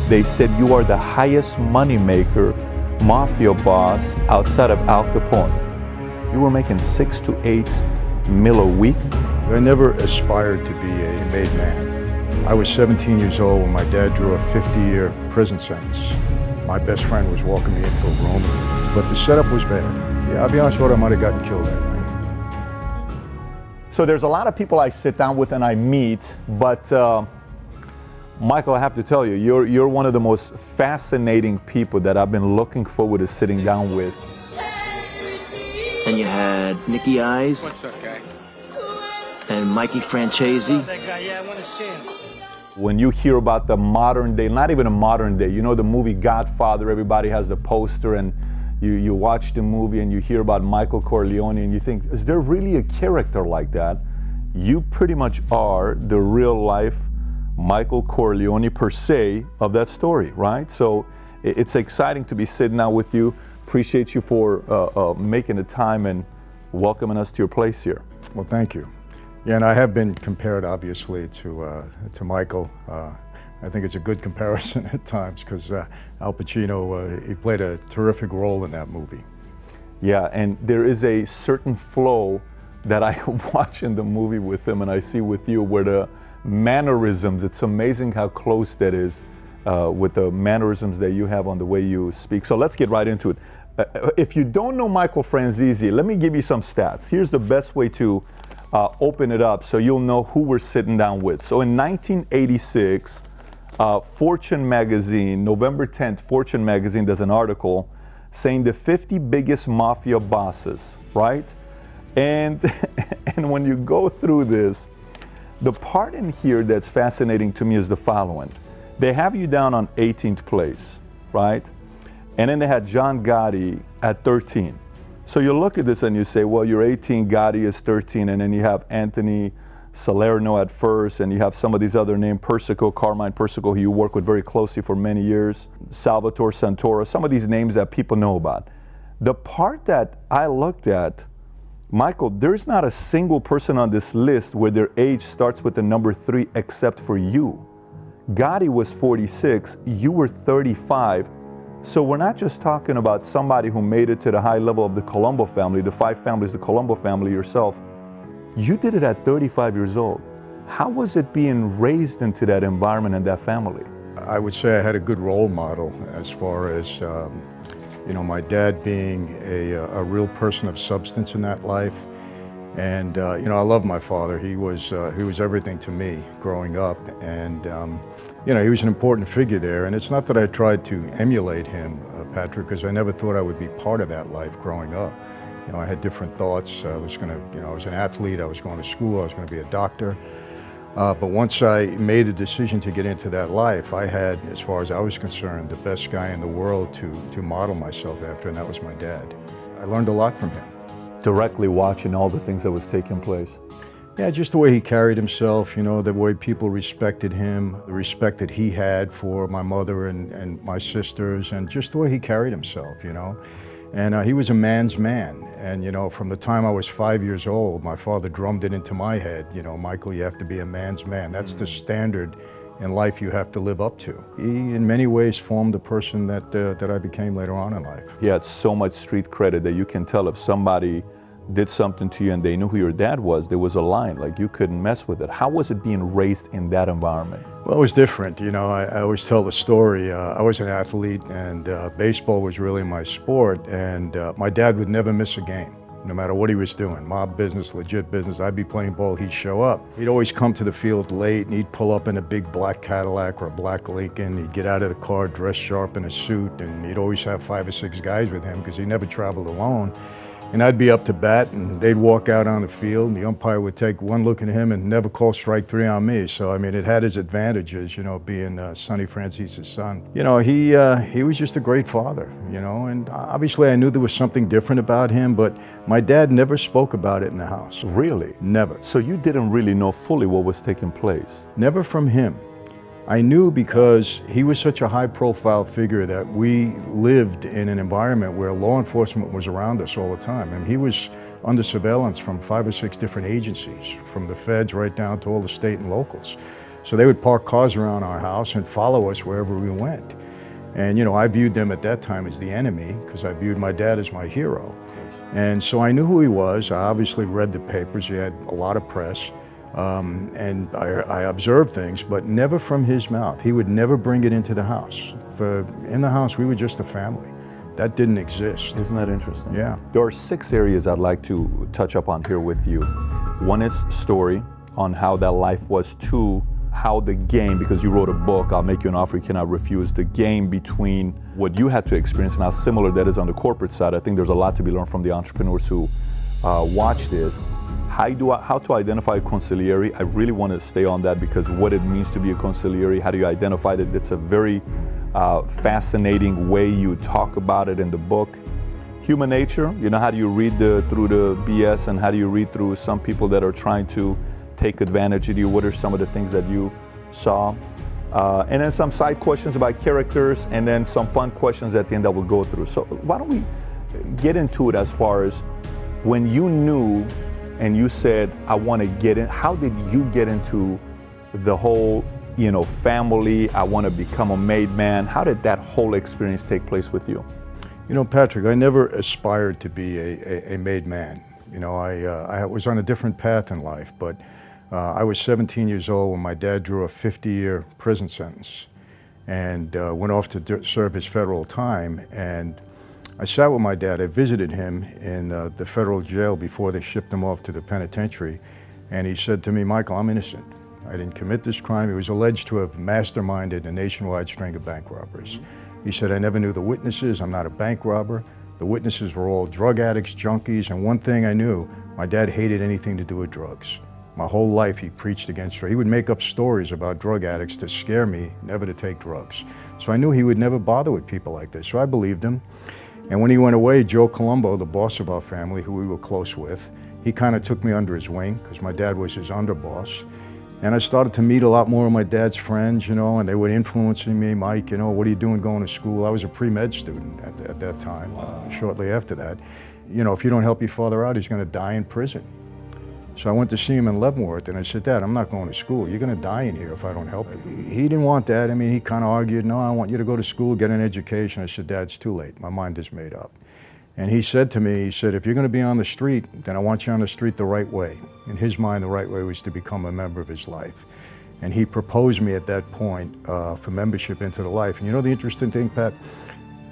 they said you are the highest moneymaker mafia boss outside of Al Capone. You were making 6 to 8 mil a week. I never aspired to be a made man. I was 17 years old when my dad drew a 50-year prison sentence. My best friend was walking me into a room, but the setup was bad. Yeah, I'll be honest with you, I might have gotten killed that night. So there's a lot of people I sit down with and I meet, but Michael, I have to tell you, you're one of the most fascinating people that I've been looking forward to sitting down with. And you had Nicky Eyes. What's up, guy? And Mikey Francesi. That guy, yeah, I want to see him. When you hear about the modern day, not even a modern day, you know the movie Godfather, everybody has the poster, and you watch the movie and you hear about Michael Corleone and you think, is there really a character like that? You pretty much are the real life Michael Corleone per se of that story, right? So it's exciting to be sitting down with you. Appreciate you for making the time and welcoming us to your place here. Well, thank you. Yeah, and I have been compared, obviously, to Michael. I think it's a good comparison at times because Al Pacino, he played a terrific role in that movie. Yeah, and there is a certain flow that I watch in the movie with him and I see with you where the mannerisms, it's amazing how close that is with the mannerisms that you have on the way you speak. So let's get right into it. If you don't know Michael Francesi, let me give you some stats. Here's the best way to open it up so you'll know who we're sitting down with. So in 1986, Fortune magazine, November 10th, Fortune magazine does an article saying the 50 biggest mafia bosses, right? And when you go through this, the part in here that's fascinating to me is the following. They have you down on 18th place, right? And then they had John Gotti at 13. So you look at this and you say, well, you're 18, Gotti is 13, and then you have Anthony Salerno at first, and you have some of these other names, Persico, Carmine Persico, who you work with very closely for many years, Salvatore Santoro, some of these names that people know about. The part that I looked at, Michael, there's not a single person on this list where their age starts with the number 3 except for you. Gotti was 46, you were 35. So we're not just talking about somebody who made it to the high level of the Colombo family, the 5 families, the Colombo family yourself. You did it at 35 years old. How was it being raised into that environment and that family? I would say I had a good role model as far as, my dad being a real person of substance in that life. And, I love my father. He was everything to me growing up. And, he was an important figure there. And it's not that I tried to emulate him, Patrick, because I never thought I would be part of that life growing up. I had different thoughts. I was an athlete. I was going to school. I was going to be a doctor. But once I made a decision to get into that life, I had, as far as I was concerned, the best guy in the world to model myself after, and that was my dad. I learned a lot from him. Directly watching all the things that was taking place. Yeah, just the way he carried himself, the way people respected him, the respect that he had for my mother and my sisters, and just the way he carried himself, And he was a man's man. And, from the time I was 5 years old, my father drummed it into my head, Michael, you have to be a man's man. That's the standard in life you have to live up to. He, in many ways, formed the person that I became later on in life. He had so much street credit that you can tell if somebody did something to you and they knew who your dad was, there was a line, like you couldn't mess with it. How was it being raised in that environment? Well, it was different. I always tell the story. I was an athlete, and baseball was really my sport, and my dad would never miss a game, no matter what he was doing, mob business, legit business. I'd be playing ball, he'd show up. He'd always come to the field late, and he'd pull up in a big black Cadillac or a black Lincoln. He'd get out of the car dressed sharp in a suit, and he'd always have 5 or 6 guys with him because he never traveled alone. And I'd be up to bat, and they'd walk out on the field, and the umpire would take one look at him and never call strike 3 on me. So, it had its advantages, being Sonny Francesi's son. He was just a great father, and obviously I knew there was something different about him, but my dad never spoke about it in the house. Really? Never. So you didn't really know fully what was taking place? Never from him. I knew because he was such a high-profile figure that we lived in an environment where law enforcement was around us all the time. And he was under surveillance from 5 or 6 different agencies, from the feds right down to all the state and locals. So they would park cars around our house and follow us wherever we went. And I viewed them at that time as the enemy because I viewed my dad as my hero. And so I knew who he was. I obviously read the papers. He had a lot of press. And I observed things, but never from his mouth. He would never bring it into the house. In the house, we were just a family. That didn't exist. Isn't that interesting? Yeah. There are 6 areas I'd like to touch up on here with you. One is story, on how that life was. 2, how the game, because you wrote a book, I'll Make You an Offer You Cannot Refuse, the game between what you had to experience and how similar that is on the corporate side. I think there's a lot to be learned from the entrepreneurs who watch this. How to identify a consigliere. I really want to stay on that because what it means to be a consigliere, how do you identify it? It's a very fascinating way you talk about it in the book. Human nature, how do you read through the BS and how do you read through some people that are trying to take advantage of you? What are some of the things that you saw? And then some side questions about characters and then some fun questions at the end that we'll go through. So why don't we get into it as far as when you knew and you said, I want to get in, how did you get into the whole, family, I want to become a made man? How did that whole experience take place with you? Patrick, I never aspired to be a made man. I was on a different path in life, but I was 17 years old when my dad drew a 50-year prison sentence and went off to serve his federal time. And I sat with my dad. I visited him in the federal jail before they shipped him off to the penitentiary. And he said to me, Michael, I'm innocent. I didn't commit this crime. He was alleged to have masterminded a nationwide string of bank robberies. He said, I never knew the witnesses. I'm not a bank robber. The witnesses were all drug addicts, junkies. And one thing I knew, my dad hated anything to do with drugs. My whole life he preached against drugs. He would make up stories about drug addicts to scare me never to take drugs. So I knew he would never bother with people like this. So I believed him. And when he went away, Joe Colombo, the boss of our family, who we were close with, he kind of took me under his wing because my dad was his underboss. And I started to meet a lot more of my dad's friends, and they were influencing me. Mike, what are you doing going to school? I was a pre-med student at that time. Shortly after that, if you don't help your father out, he's going to die in prison. So I went to see him in Leavenworth and I said, Dad, I'm not going to school. You're going to die in here if I don't help you. He didn't want that. He kind of argued, no, I want you to go to school, get an education. I said, Dad, it's too late. My mind is made up. And he said to me, if you're going to be on the street, then I want you on the street the right way. In his mind, the right way was to become a member of his life. And he proposed me at that point for membership into the life. And the interesting thing, Pat,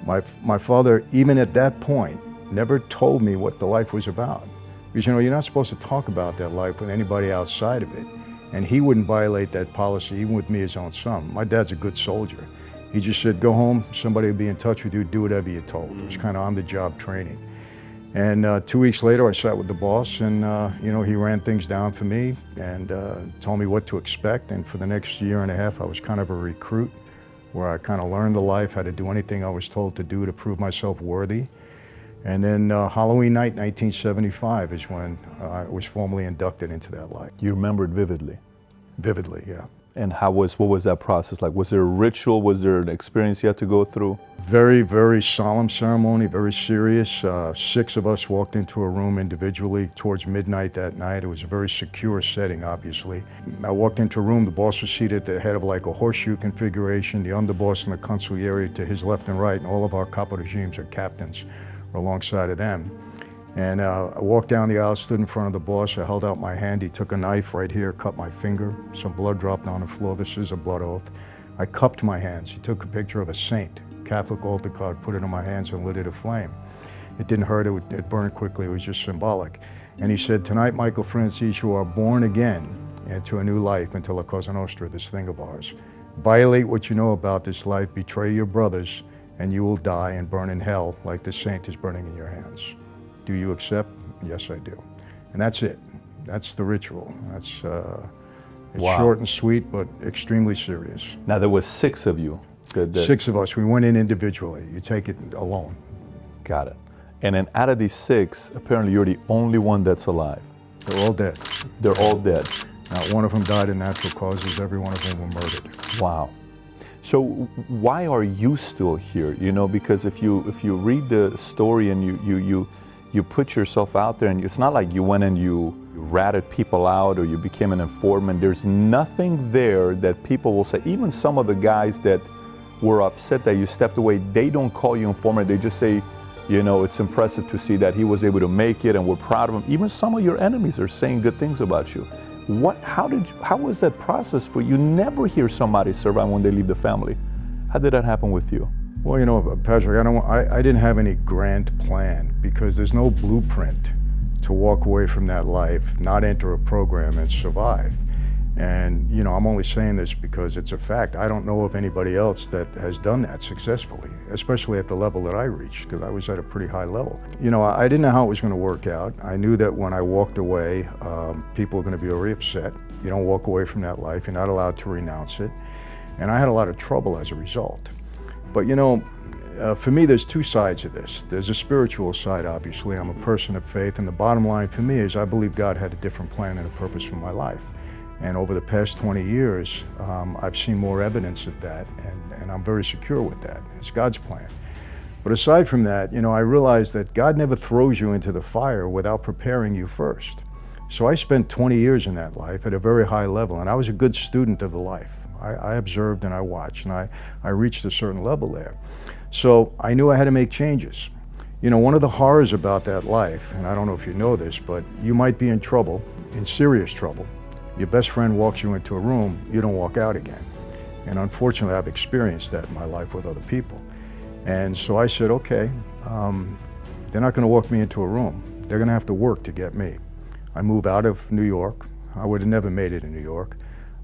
my father, even at that point, never told me what the life was about. Because you're not supposed to talk about that life with anybody outside of it. And he wouldn't violate that policy, even with me, his own son. My dad's a good soldier. He just said, go home, somebody will be in touch with you, do whatever you're told. It was kind of on-the-job training. And 2 weeks later, I sat with the boss and, he ran things down for me and told me what to expect. And for the next year and a half, I was kind of a recruit where I kind of learned the life, how to do anything I was told to do to prove myself worthy. And then Halloween night, 1975, is when I was formally inducted into that life. You remember it vividly? Vividly, yeah. And what was that process like? Was there a ritual? Was there an experience you had to go through? Very, very solemn ceremony, very serious. 6 of us walked into a room individually towards midnight that night. It was a very secure setting, obviously. I walked into a room, the boss was seated at the head of like a horseshoe configuration, the underboss and the consigliere to his left and right, and all of our capo regimes or captains were alongside of them. And I walked down the aisle, stood in front of the boss. I held out my hand. He took a knife right here, cut my finger. Some blood dropped on the floor. This is a blood oath. I cupped my hands. He took a picture of a saint, Catholic altar card, put it in my hands and lit it aflame. It didn't hurt. It burned quickly. It was just symbolic. And he said, tonight, Michael Francis, you are born again into a new life, into La Cosa Nostra, this thing of ours. Violate what you know about this life, betray your brothers, and you will die and burn in hell like the saint is burning in your hands. Do you accept? Yes, I do. And that's it. That's the ritual. It's Wow. short and sweet, but extremely serious. Now, there was 6 of you. 6 of us. We went in individually. You take it alone. Got it. And then out of these 6, apparently you're the only one that's alive. They're all dead. They're all dead. Not one of them died of natural causes. Every one of them were murdered. Wow. So why are you still here? Because if you read the story and you put yourself out there, and it's not like you went and you ratted people out or you became an informant. There's nothing there that people will say. Even some of the guys that were upset that you stepped away, they don't call you informant. They just say, you know, it's impressive to see that he was able to make it and we're proud of him. Even some of your enemies are saying good things about you. How was that process for you? You never hear somebody survive when they leave the family. How did that happen with you? Well, you know, Patrick, I didn't have any grand plan because there's no blueprint to walk away from that life, not enter a program and survive. And, you know, I'm only saying this because it's a fact. I don't know of anybody else that has done that successfully, especially at the level that I reached, because I was at a pretty high level. You know, I didn't know how it was going to work out. I knew that when I walked away, people were going to be very upset. You don't walk away from that life. You're not allowed to renounce it. And I had a lot of trouble as a result. But, you know, for me, there's two sides of this. There's a spiritual side, obviously. I'm a person of faith. And the bottom line for me is I believe God had a different plan and a purpose for my life. And over the past 20 years, I've seen more evidence of that, and I'm very secure with that. It's God's plan. But aside from that, you know, I realized that God never throws you into the fire without preparing you first. So I spent 20 years in that life at a very high level, and I was a good student of the life. I observed and I watched, and I reached a certain level there. So I knew I had to make changes. You know, one of the horrors about that life, and I don't know if you know this, but you might be in trouble, in serious trouble. Your best friend walks you into a room, you don't walk out again. And unfortunately, I've experienced that in my life with other people. And so I said, okay, they're not gonna walk me into a room. They're gonna have to work to get me. I moved out of New York. I would have never made it in New York.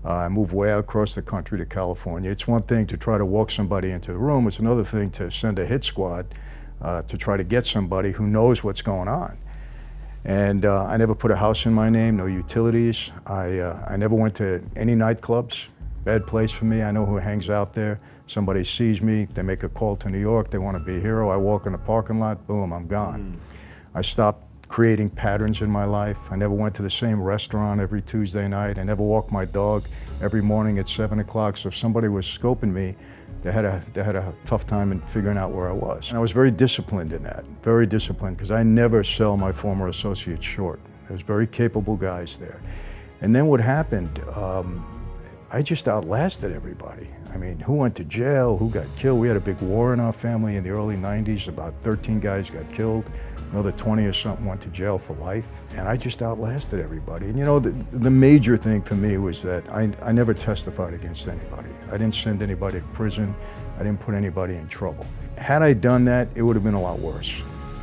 I moved way out across the country to California. It's one thing to try to walk somebody into the room. It's another thing to send a hit squad to try to get somebody who knows what's going on. And I never put a house in my name, no utilities. I never went to any nightclubs. Bad place for me. I know who hangs out there. Somebody sees me, they make a call to New York, they want to be a hero. I walk in the parking lot, boom, I'm gone. I stopped creating patterns in my life. I never went to the same restaurant every Tuesday night. I never walked my dog every morning at 7 o'clock. So if somebody was scoping me, they had a tough time in figuring out where I was. And I was very disciplined in that, very disciplined, because I never sell my former associates short. There's very capable guys there. And then what happened, I just outlasted everybody. I mean, who went to jail, who got killed? We had a big war in our family in the early 90s. About 13 guys got killed. Another 20 or something went to jail for life. And I just outlasted everybody. And you know, the major thing for me was that I never testified against anybody. I didn't send anybody to prison. I didn't put anybody in trouble. Had I done that, it would have been a lot worse.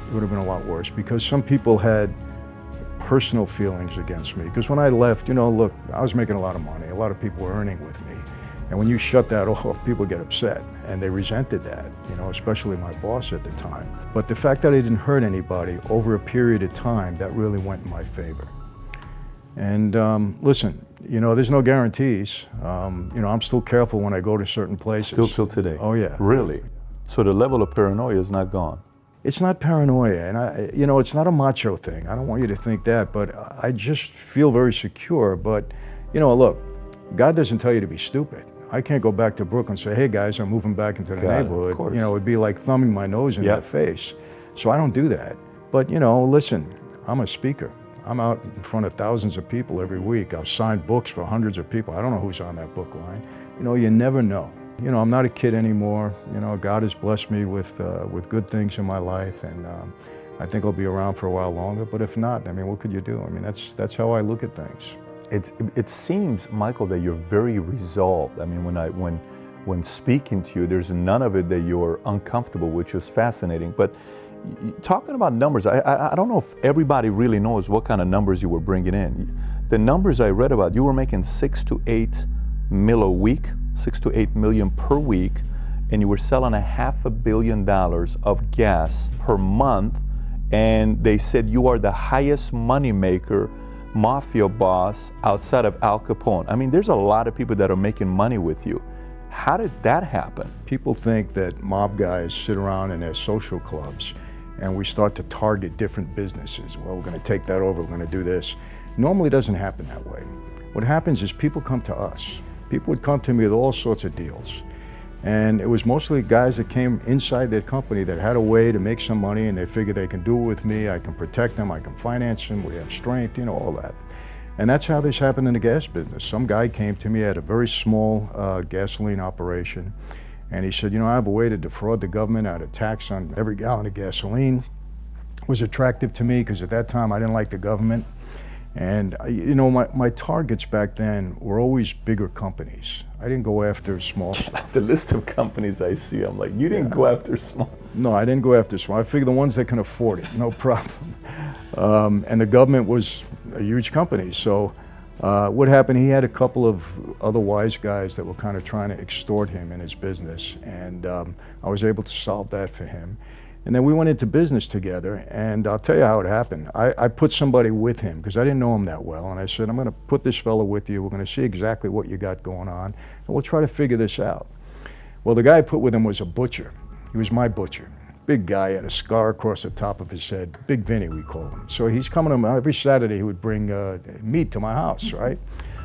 It would have been a lot worse because some people had personal feelings against me. Because when I left, you know, look, I was making a lot of money. A lot of people were earning with me. And when you shut that off, people get upset. And they resented that, you know, especially my boss at the time. But the fact that I didn't hurt anybody over a period of time, that really went in my favor. And listen, you know, there's no guarantees. You know, I'm still careful when I go to certain places. Still till today? Oh, yeah. Really? So the level of paranoia is not gone? It's not paranoia, and you know, it's not a macho thing. I don't want you to think that, but I just feel very secure. But, you know, look, God doesn't tell you to be stupid. I can't go back to Brooklyn and say, hey guys, I'm moving back into the neighborhood. You know, it'd be like thumbing my nose in their face. So I don't do that. But, you know, listen, I'm a speaker. I'm out in front of thousands of people every week. I've signed books for hundreds of people. I don't know who's on that book line. You know, you never know. You know, I'm not a kid anymore. You know, God has blessed me with good things in my life, and I think I'll be around for a while longer. But if not, I mean, what could you do? I mean, that's how I look at things. It seems, Michael, that you're very resolved. I mean, when speaking to you, there's none of it that you're uncomfortable, which is fascinating. But talking about numbers, I don't know if everybody really knows what kind of numbers you were bringing in. The numbers I read about, you were making 6 to 8 mil a week, 6 to 8 million per week, and you were selling $500 million of gas per month. And they said you are the highest money maker Mafia boss outside of Al Capone. I mean, there's a lot of people that are making money with you. How did that happen? People think that mob guys sit around in their social clubs and we start to target different businesses. Well, we're going to take that over, we're going to do this. Normally it doesn't happen that way. What happens is people come to us. People would come to me with all sorts of deals. And it was mostly guys that came inside their company that had a way to make some money, and they figured they can do it with me. I can protect them, I can finance them, we have strength, you know, all that. And that's how this happened in the gas business. Some guy came to me at a very small gasoline operation, and he said, you know, I have a way to defraud the government out of tax on every gallon of gasoline. It was attractive to me because at that time I didn't like the government. And you know, my targets back then were always bigger companies. I didn't go after small stuff. The list of companies I see, I'm like, you didn't go after small. No, I didn't go after small. I figured the ones that can afford it, no problem. And the government was a huge company. So what happened, he had a couple of other wise guys that were kind of trying to extort him in his business. And I was able to solve that for him. And then we went into business together, and I'll tell you how it happened. I put somebody with him because I didn't know him that well, and I said, I'm going to put this fellow with you. We're going to see exactly what you got going on, and we'll try to figure this out. Well, the guy I put with him was a butcher. He was my butcher. Big guy, had a scar across the top of his head. Big Vinny, we called him. So he's coming to every Saturday. He would bring meat to my house, right?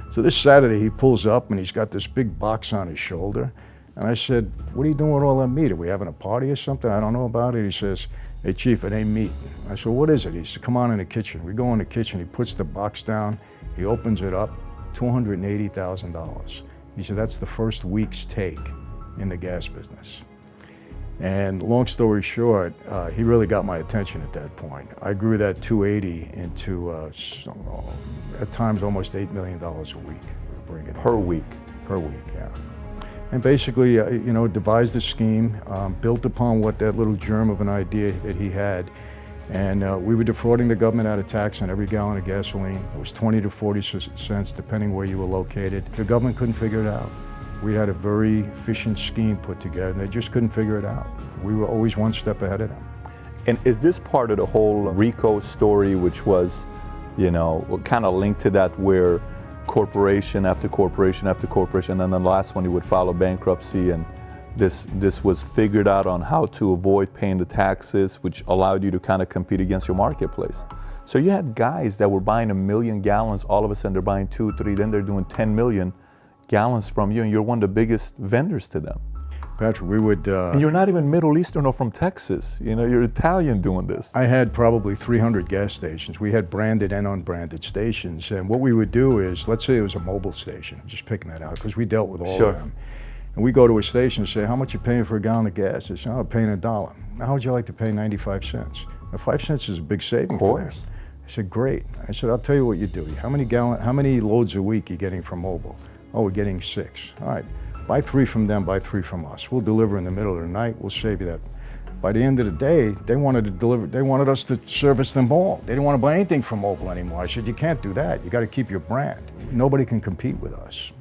So this Saturday he pulls up, and he's got this big box on his shoulder. And I said, what are you doing with all that meat? Are we having a party or something? I don't know about it. He says, hey, Chief, it ain't meat. I said, what is it? He said, come on in the kitchen. We go in the kitchen. He puts the box down. He opens it up, $280,000. He said, that's the first week's take in the gas business. And long story short, he really got my attention at that point. I grew that 280 into, at times, almost $8 million a week. Per week? Per week, yeah. And basically, you know, devised a scheme, built upon what that little germ of an idea that he had. And we were defrauding the government out of tax on every gallon of gasoline. It was 20 to 40 cents, depending where you were located. The government couldn't figure it out. We had a very efficient scheme put together, and they just couldn't figure it out. We were always one step ahead of them. And is this part of the whole RICO story, which was, you know, kind of linked to that, where corporation after corporation after corporation, and then the last one, you would file a bankruptcy, and this was figured out on how to avoid paying the taxes, which allowed you to kind of compete against your marketplace. So you had guys that were buying 1 million gallons, all of a sudden they're buying 2, 3, then they're doing 10 million gallons from you, and you're one of the biggest vendors to them. Patrick, we would... and you're not even Middle Eastern or from Texas. You know, you're Italian doing this. I had probably 300 gas stations. We had branded and unbranded stations. And what we would do is, let's say it was a mobile station. I'm just picking that out because we dealt with all of them. And we go to a station and say, how much you paying for a gallon of gas? They say, oh, I'm paying $1. Now, how would you like to pay 95 cents? Now, 5 cents is a big saving for them. I said, great. I said, I'll tell you what you do. How many loads a week are you getting from mobile? Oh, we're getting 6. All right. Buy 3 from them, buy 3 from us. We'll deliver in the middle of the night, we'll save you that. By the end of the day, they wanted us to service them all. They didn't want to buy anything from mobile anymore. I said, you can't do that. You got to keep your brand. Nobody can compete with us.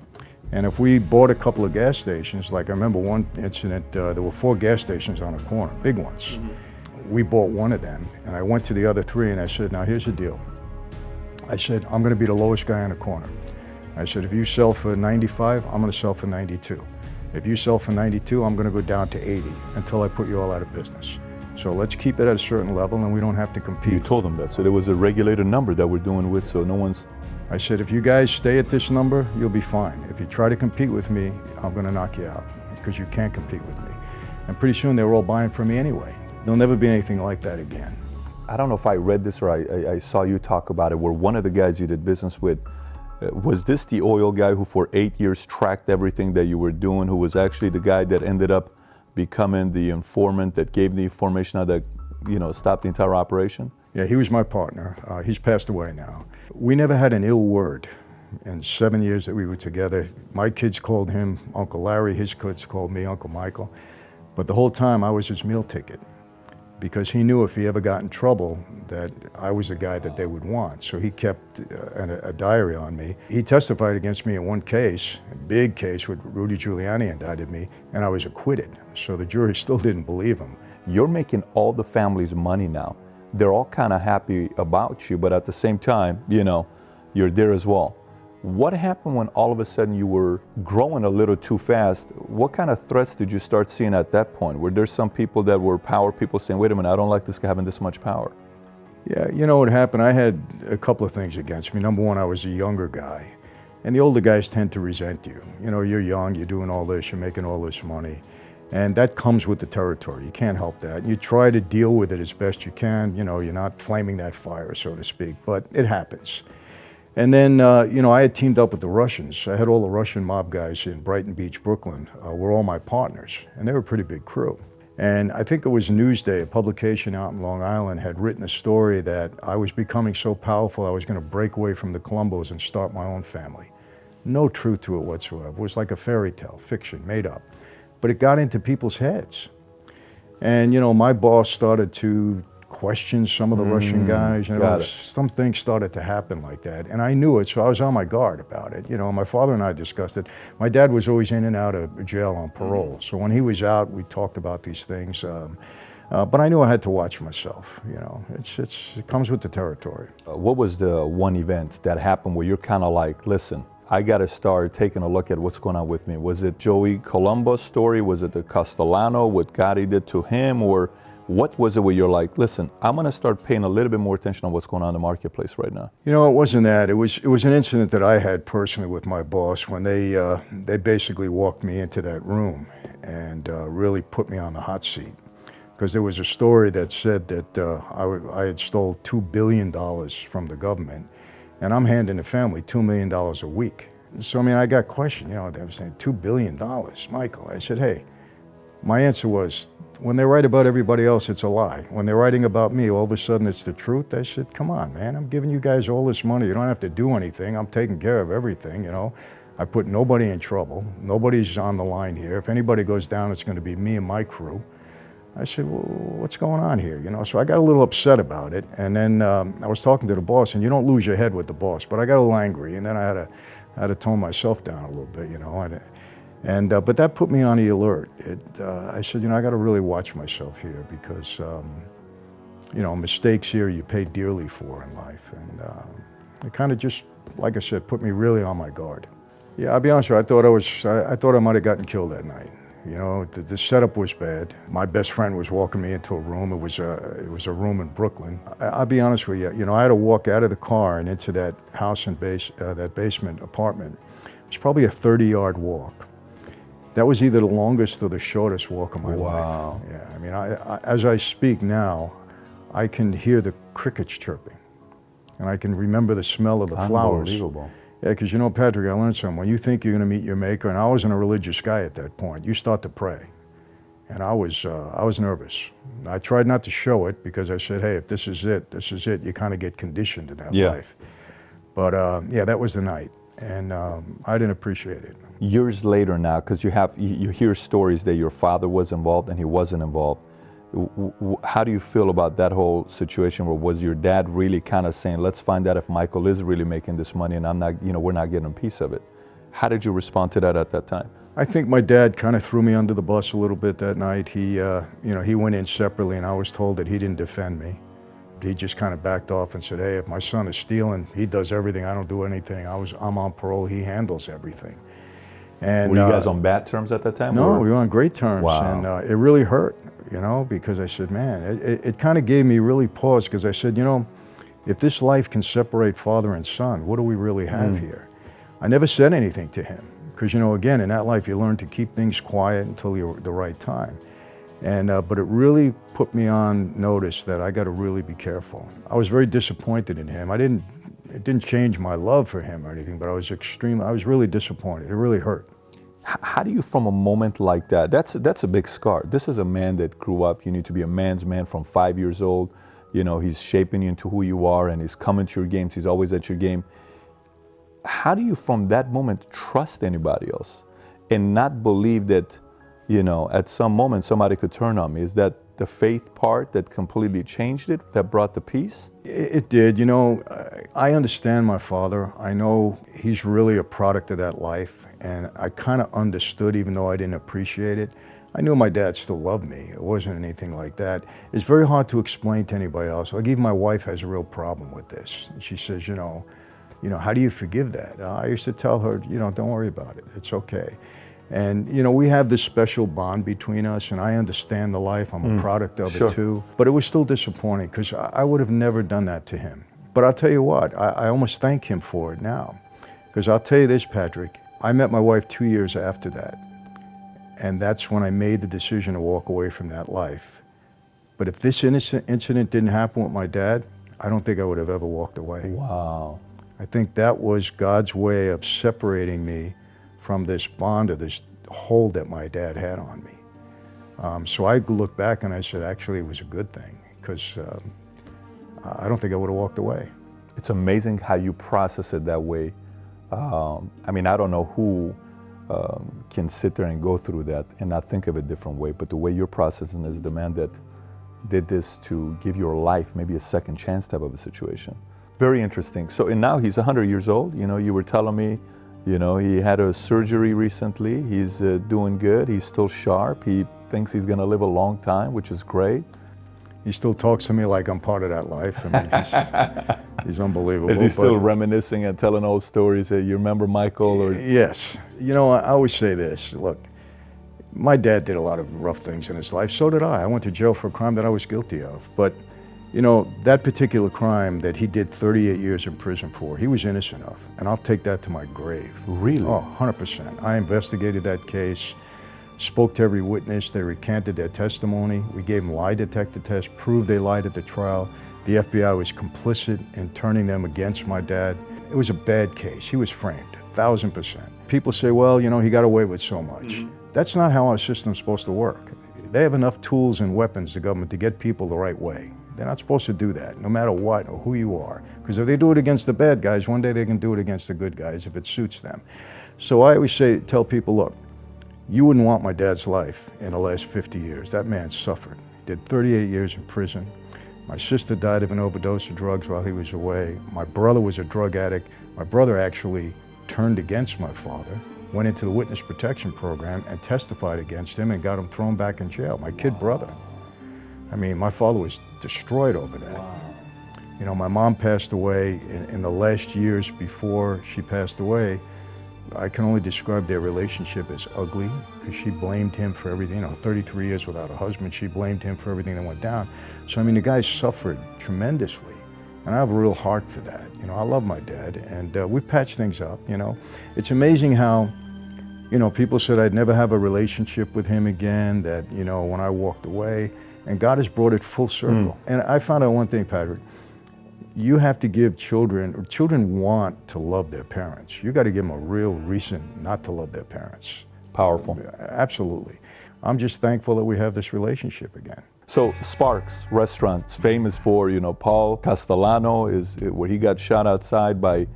And if we bought a couple of gas stations, like I remember one incident, there were 4 gas stations on a corner, big ones. Mm-hmm. We bought one of them, and I went to the other 3 and I said, now here's the deal. I said, I'm going to be the lowest guy on the corner. I said, if you sell for 95, I'm going to sell for 92. If you sell for 92, I'm going to go down to 80 until I put you all out of business. So let's keep it at a certain level, and we don't have to compete. You told them that, so there was a regulated number that we're doing with, so no one's... I said, if you guys stay at this number, you'll be fine. If you try to compete with me, I'm going to knock you out because you can't compete with me. And pretty soon they were all buying from me anyway. There'll never be anything like that again. I don't know if I read this or I saw you talk about it, where one of the guys you did business with, was this the oil guy who for 8 years tracked everything that you were doing, who was actually the guy that ended up becoming the informant that gave the information out that, you know, stopped the entire operation? Yeah, he was my partner. He's passed away now. We never had an ill word in 7 years that we were together. My kids called him Uncle Larry, his kids called me Uncle Michael. But the whole time I was his meal ticket, because he knew if he ever got in trouble that I was the guy that they would want. So he kept a diary on me. He testified against me in one case, a big case with Rudy Giuliani indicted me, and I was acquitted. So the jury still didn't believe him. You're making all the family's money now. They're all kind of happy about you, but at the same time, you know, you're there as well. What happened when all of a sudden you were growing a little too fast? What kind of threats did you start seeing at that point? Were there some people that were power people saying, wait a minute, I don't like this guy having this much power? Yeah, you know what happened? I had a couple of things against me. Number one, I was a younger guy. And the older guys tend to resent you. You know, you're young, you're doing all this, you're making all this money. And that comes with the territory. You can't help that. You try to deal with it as best you can. You know, you're not flaming that fire, so to speak, but it happens. And then, you know, I had teamed up with the Russians. I had all the Russian mob guys in Brighton Beach, Brooklyn, were all my partners, and they were a pretty big crew. And I think it was Newsday, a publication out in Long Island, had written a story that I was becoming so powerful I was going to break away from the Colombos and start my own family. No truth to it whatsoever. It was like a fairy tale, fiction, made up. But it got into people's heads. And, you know, my boss started to question some of the Russian guys. You know, some things started to happen like that. And I knew it, so I was on my guard about it. You know, my father and I discussed it. My dad was always in and out of jail on parole. So when he was out, we talked about these things. But I knew I had to watch myself. You know, it comes with the territory. What was the one event that happened where you're kind of like, listen, I got to start taking a look at what's going on with me? Was it Joey Colombo's story? Was it the Castellano, what Gotti did to him? Or what was it where you're like, listen, I'm going to start paying a little bit more attention on what's going on in the marketplace right now? You know, it wasn't that. It was an incident that I had personally with my boss when they basically walked me into that room and really put me on the hot seat. Because there was a story that said that I had stole $2 billion from the government, and I'm handing the family $2 million a week. So, I mean, I got questioned, you know, they were saying, $2 billion, Michael. I said, hey, my answer was, when they write about everybody else, it's a lie. When they're writing about me, all of a sudden it's the truth. I said, come on, man, I'm giving you guys all this money. You don't have to do anything. I'm taking care of everything, you know. I put nobody in trouble. Nobody's on the line here. If anybody goes down, it's going to be me and my crew. I said, well, what's going on here? You know, so I got a little upset about it. And then I was talking to the boss, and you don't lose your head with the boss, but I got a little angry, and then I had to tone myself down a little bit, you know. But that put me on the alert. I said, you know, I got to really watch myself here because, you know, mistakes here you pay dearly for in life. And it kind of just, like I said, put me really on my guard. Yeah, I'll be honest with you, I thought I might have gotten killed that night. You know, the setup was bad. My best friend was walking me into a room. It was a room in Brooklyn. I'll be honest with you. You know, I had to walk out of the car and into that house and that basement apartment. It was probably a 30-yard walk. That was either the longest or the shortest walk of my life. Yeah, I mean, as I speak now, I can hear the crickets chirping, and I can remember the smell of the flowers. Unbelievable. Yeah, because you know, Patrick, I learned something. When you think you're going to meet your maker, and I wasn't a religious guy at that point, you start to pray. And I was nervous. I tried not to show it because I said, hey, if this is it, this is it. You kind of get conditioned in that life. But yeah, that was the night, and I didn't appreciate it. Years later now, because you hear stories that your father was involved and he wasn't involved. How do you feel about that whole situation? Where was your dad really kind of saying, let's find out if Michael is really making this money and I'm not, you know, we're not getting a piece of it? How did you respond to that at that time? I think my dad kind of threw me under the bus a little bit that night. He, you know, he went in separately, and I was told that he didn't defend me. He just kind of backed off and said, hey, if my son is stealing, he does everything, I don't do anything. I'm on parole, he handles everything. And were you guys on bad terms at that time? No, we were on great terms. Wow. And it really hurt, you know, because I said, man, it kind of gave me really pause, because I said, you know, if this life can separate father and son, what do we really have here? I never said anything to him, because, you know, again, in that life, you learn to keep things quiet until you're the right time. And but it really put me on notice that I got to really be careful. I was very disappointed in him. It didn't change my love for him or anything, but I was really disappointed. It really hurt. How do you, from a moment like that, that's a big scar. This is a man that grew up, you need to be a man's man from 5 years old. You know, he's shaping you into who you are, and he's coming to your games, he's always at your game. How do you, from that moment, trust anybody else and not believe that, you know, at some moment somebody could turn on me? Is that the faith part that completely changed it, that brought the peace? It did. You know, I understand my father. I know he's really a product of that life, and I kind of understood, even though I didn't appreciate it. I knew my dad still loved me. It wasn't anything like that. It's very hard to explain to anybody else. Like, even my wife has a real problem with this. She says, you know, how do you forgive that? I used to tell her, you know, don't worry about it. It's okay. And, you know, we have this special bond between us, and I understand the life. I'm a product of it too. But it was still disappointing, because I would have never done that to him. But I'll tell you what, I almost thank him for it now. Because I'll tell you this, Patrick, I met my wife 2 years after that. And that's when I made the decision to walk away from that life. But if this incident didn't happen with my dad, I don't think I would have ever walked away. Wow. I think that was God's way of separating me from this bond or this hold that my dad had on me. So I look back and I said, actually, it was a good thing, because I don't think I would have walked away. It's amazing how you process it that way. I mean, I don't know who can sit there and go through that and not think of it a different way, but the way you're processing is the man that did this to give your life maybe a second chance type of a situation. Very interesting. So, and now he's 100 years old. You know, you were telling me, you know, he had a surgery recently. He's doing good. He's still sharp. He thinks he's going to live a long time, which is great. He still talks to me like I'm part of that life. I mean, he's unbelievable. Is he still reminiscing and telling old stories? You remember Michael? Or? Yes. You know, I always say this. Look, my dad did a lot of rough things in his life. So did I. I went to jail for a crime that I was guilty of. But, you know, that particular crime that he did 38 years in prison for, he was innocent of. And I'll take that to my grave. Really? Oh, 100%. I investigated that case, spoke to every witness. They recanted their testimony. We gave them lie detector tests, proved they lied at the trial. The FBI was complicit in turning them against my dad. It was a bad case. He was framed, 1,000%. People say, well, you know, he got away with so much. Mm-hmm. That's not how our system's supposed to work. They have enough tools and weapons, the government, to get people the right way. They're not supposed to do that, no matter what or who you are. Because if they do it against the bad guys, one day they can do it against the good guys if it suits them. So I always tell people, look, you wouldn't want my dad's life in the last 50 years. That man suffered. He did 38 years in prison. My sister died of an overdose of drugs while he was away. My brother was a drug addict. My brother actually turned against my father, went into the witness protection program and testified against him and got him thrown back in jail. My kid brother. I mean, my father was destroyed over that. Wow. You know, my mom passed away in the last years before she passed away. I can only describe their relationship as ugly, because she blamed him for everything. You know, 33 years without a husband, she blamed him for everything that went down. So, I mean, the guy suffered tremendously. And I have a real heart for that. You know, I love my dad, and we've patched things up, you know. It's amazing how, you know, people said I'd never have a relationship with him again, that, you know, when I walked away, and God has brought it full circle. And I found out one thing, Patrick, you have to give children want to love their parents. You got to give them a real reason not to love their parents. Powerful. Absolutely. I'm just thankful that we have this relationship again. So Sparks Restaurant, it's famous for, you know, Paul Castellano, is where he got shot outside by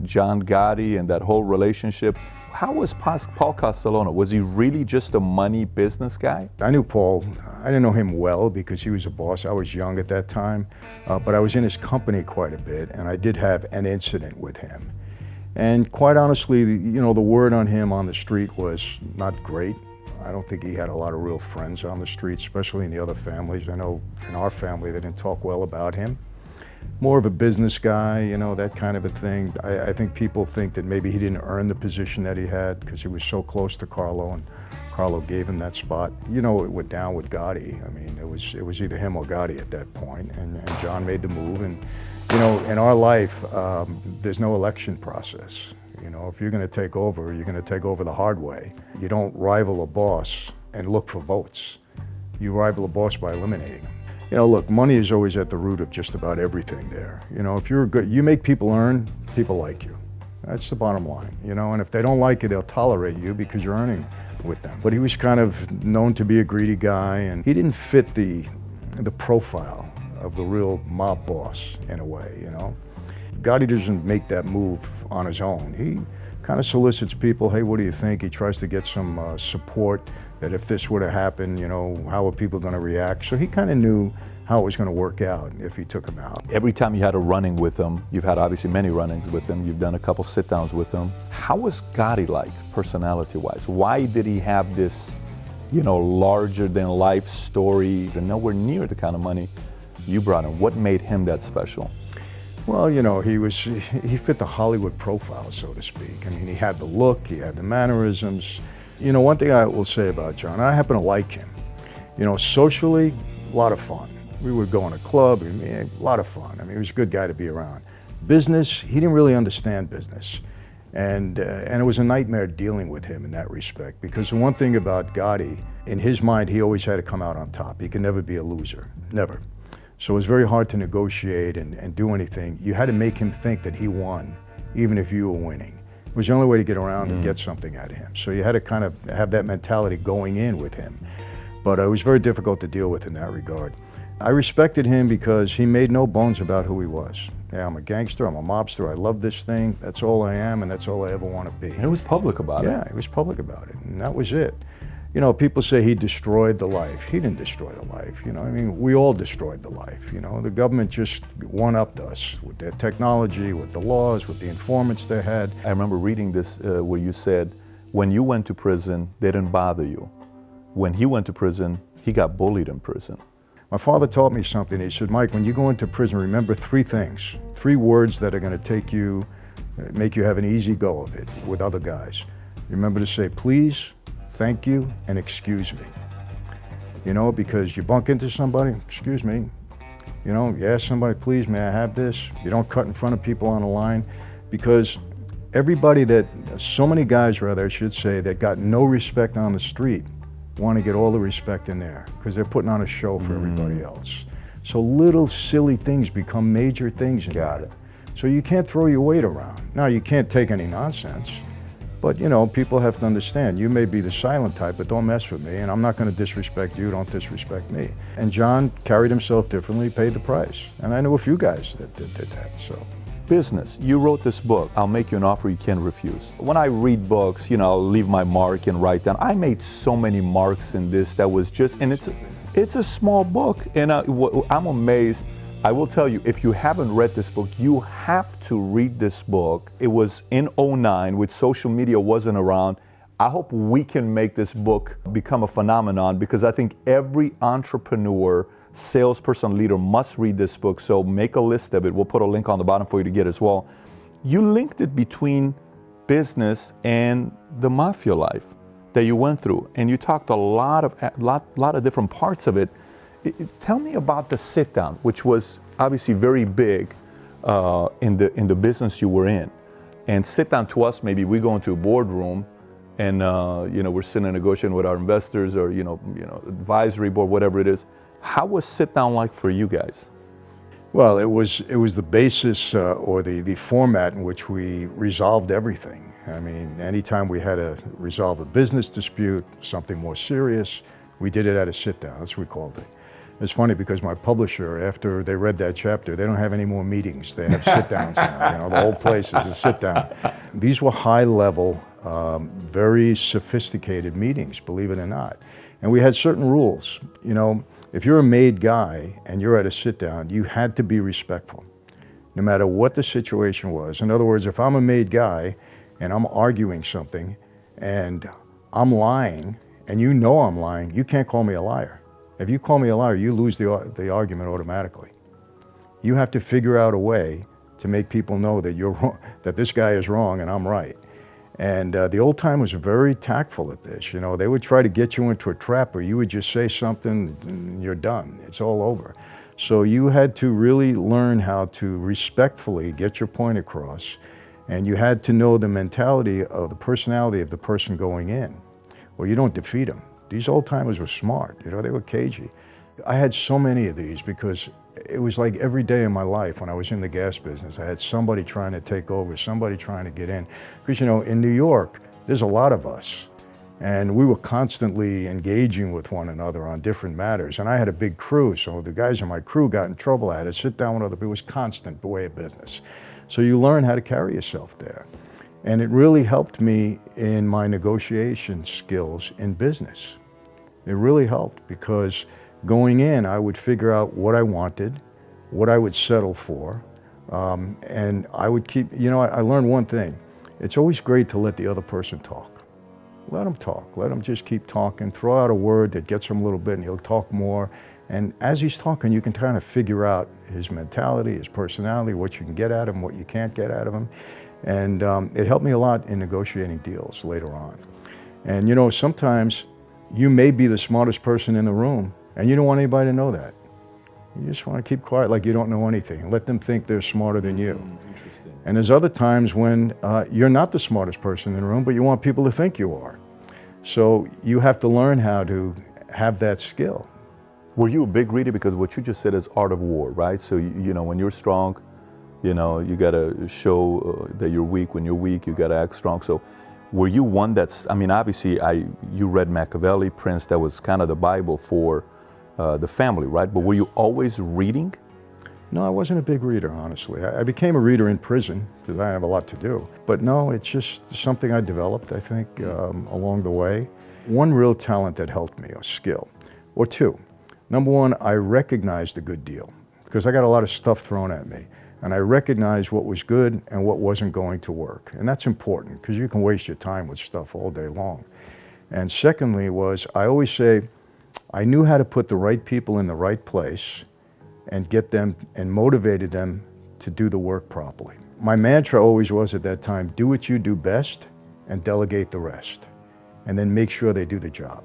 John Gotti and that whole relationship. How was Paul Castellano? Was he really just a money business guy? I knew Paul. I didn't know him well because he was a boss. I was young at that time, but I was in his company quite a bit, and I did have an incident with him. And quite honestly, you know, the word on him on the street was not great. I don't think he had a lot of real friends on the street, especially in the other families. I know in our family they didn't talk well about him. More of a business guy, you know, that kind of a thing. I think people think that maybe he didn't earn the position that he had because he was so close to Carlo, and Carlo gave him that spot. You know, it went down with Gotti. I mean, it was either him or Gotti at that point, and John made the move. And, you know, in our life, there's no election process. You know, if you're going to take over, you're going to take over the hard way. You don't rival a boss and look for votes. You rival a boss by eliminating him. You know, look, money is always at the root of just about everything there. You know, if you're good, you make people earn, people like you. That's the bottom line, you know, and if they don't like you, they'll tolerate you because you're earning with them. But he was kind of known to be a greedy guy, and he didn't fit the profile of the real mob boss in a way, you know. Gotti doesn't make that move on his own. He kind of solicits people, hey, what do you think? He tries to get some support, that if this were to happen, you know, how are people going to react? So he kind of knew how it was going to work out if he took him out. Every time you had a run-in with him, you've had obviously many run-ins with him, you've done a couple sit-downs with him. How was Gotti like, personality-wise? Why did he have this, you know, larger-than-life story, and nowhere near the kind of money you brought him? What made him that special? Well, you know, he fit the Hollywood profile, so to speak. I mean, he had the look, he had the mannerisms. You know, one thing I will say about John, I happen to like him. You know, socially, a lot of fun. We would go in a club, a lot of fun. I mean, he was a good guy to be around. Business, he didn't really understand business. And it was a nightmare dealing with him in that respect, because the one thing about Gotti, in his mind, he always had to come out on top. He could never be a loser, never. So it was very hard to negotiate and do anything. You had to make him think that he won, even if you were winning. It was the only way to get around and get something out of him. So you had to kind of have that mentality going in with him. But it was very difficult to deal with in that regard. I respected him because he made no bones about who he was. Yeah, I'm a gangster, I'm a mobster, I love this thing, that's all I am, and that's all I ever want to be. And he was public about it. Yeah, he was public about it, and that was it. You know, people say he destroyed the life. He didn't destroy the life, you know. I mean, we all destroyed the life, you know. The government just one-upped us with their technology, with the laws, with the informants they had. I remember reading this where you said, when you went to prison, they didn't bother you. When he went to prison, he got bullied in prison. My father taught me something. He said, Mike, when you go into prison, remember 3 things, 3 words that are going to make you have an easy go of it with other guys. Remember to say, please, thank you, and excuse me. You know, because you bump into somebody, excuse me. You know, you ask somebody, please, may I have this? You don't cut in front of people on the line, because so many guys, rather, I should say, that got no respect on the street, want to get all the respect in there because they're putting on a show for everybody else. So little silly things become major things in Got there. it. So you can't throw your weight around. Now, you can't take any nonsense, but you know, people have to understand, you may be the silent type, but don't mess with me, and I'm not going to disrespect you, don't disrespect me. And John carried himself differently, paid the price. And I know a few guys that did that, so. Business. You wrote this book, I'll Make You an Offer You Can't Refuse. When I read books, you know, I'll leave my mark and write down. I made so many marks in this that was just, and it's a small book, and I'm amazed. I will tell you, if you haven't read this book, you have to read this book. It was in '09, which social media wasn't around. I hope we can make this book become a phenomenon, because I think every entrepreneur, salesperson, leader must read this book. So make a list of it. We'll put a link on the bottom for you to get as well. You linked it between business and the Mafia life that you went through, and you talked a lot of different parts of it. Tell me about the sit down, which was obviously very big in the business you were in. And sit down to us, maybe we go into a boardroom and you know, we're sitting and negotiating with our investors or you know advisory board, whatever it is. How was sit down like for you guys? Well, it was the basis or the format in which we resolved everything. I mean, anytime we had to resolve a business dispute, something more serious, we did it at a sit down. That's what we called it. It's funny because my publisher, after they read that chapter, they don't have any more meetings. They have sit downs now. You know, the whole place is a sit down. These were high level, very sophisticated meetings, believe it or not. And we had certain rules. You know, if you're a made guy and you're at a sit down, you had to be respectful, no matter what the situation was. In other words, if I'm a made guy and I'm arguing something and I'm lying and you know I'm lying, you can't call me a liar. If you call me a liar, you lose the argument automatically. You have to figure out a way to make people know that you're wrong, that this guy is wrong and I'm right. And the old timers were very tactful at this. You know, they would try to get you into a trap where you would just say something and you're done. It's all over. So you had to really learn how to respectfully get your point across, and you had to know the mentality of the personality of the person going in, or you don't defeat them. These old timers were smart. You know, they were cagey. I had so many of these because it was like every day in my life when I was in the gas business, I had somebody trying to take over, somebody trying to get in. Because, you know, in New York, there's a lot of us. And we were constantly engaging with one another on different matters. And I had a big crew, so the guys in my crew got in trouble. I had to sit down with other people. It was constant way of business. So you learn how to carry yourself there. And it really helped me in my negotiation skills in business. It really helped because going in, I would figure out what I wanted, what I would settle for, and I would keep, you know, I learned one thing. It's always great to let the other person talk. Let them talk. Let them just keep talking. Throw out a word that gets him a little bit and he'll talk more. And as he's talking, you can kind of figure out his mentality, his personality, what you can get out of him, what you can't get out of him. And it helped me a lot in negotiating deals later on. And you know, sometimes you may be the smartest person in the room and you don't want anybody to know that. You just want to keep quiet like you don't know anything and let them think they're smarter than you. Interesting. And there's other times when you're not the smartest person in the room, but you want people to think you are. So you have to learn how to have that skill. Were you a big reader? Because what you just said is art of war, right? So, you know, when you're strong, you know, you got to show that you're weak. When you're weak, you got to act strong. So were you one that's, I mean, obviously you read Machiavelli, Prince, that was kind of the Bible for the family, right? But were you always reading? No, I wasn't a big reader, honestly. I became a reader in prison because I have a lot to do. But no, it's just something I developed, I think, along the way. One real talent that helped me, or skill, or two. Number one, I recognized a good deal because I got a lot of stuff thrown at me. And I recognized what was good and what wasn't going to work. And that's important because you can waste your time with stuff all day long. And secondly was, I always say, I knew how to put the right people in the right place and get them and motivated them to do the work properly. My mantra always was at that time, do what you do best and delegate the rest. And then make sure they do the job.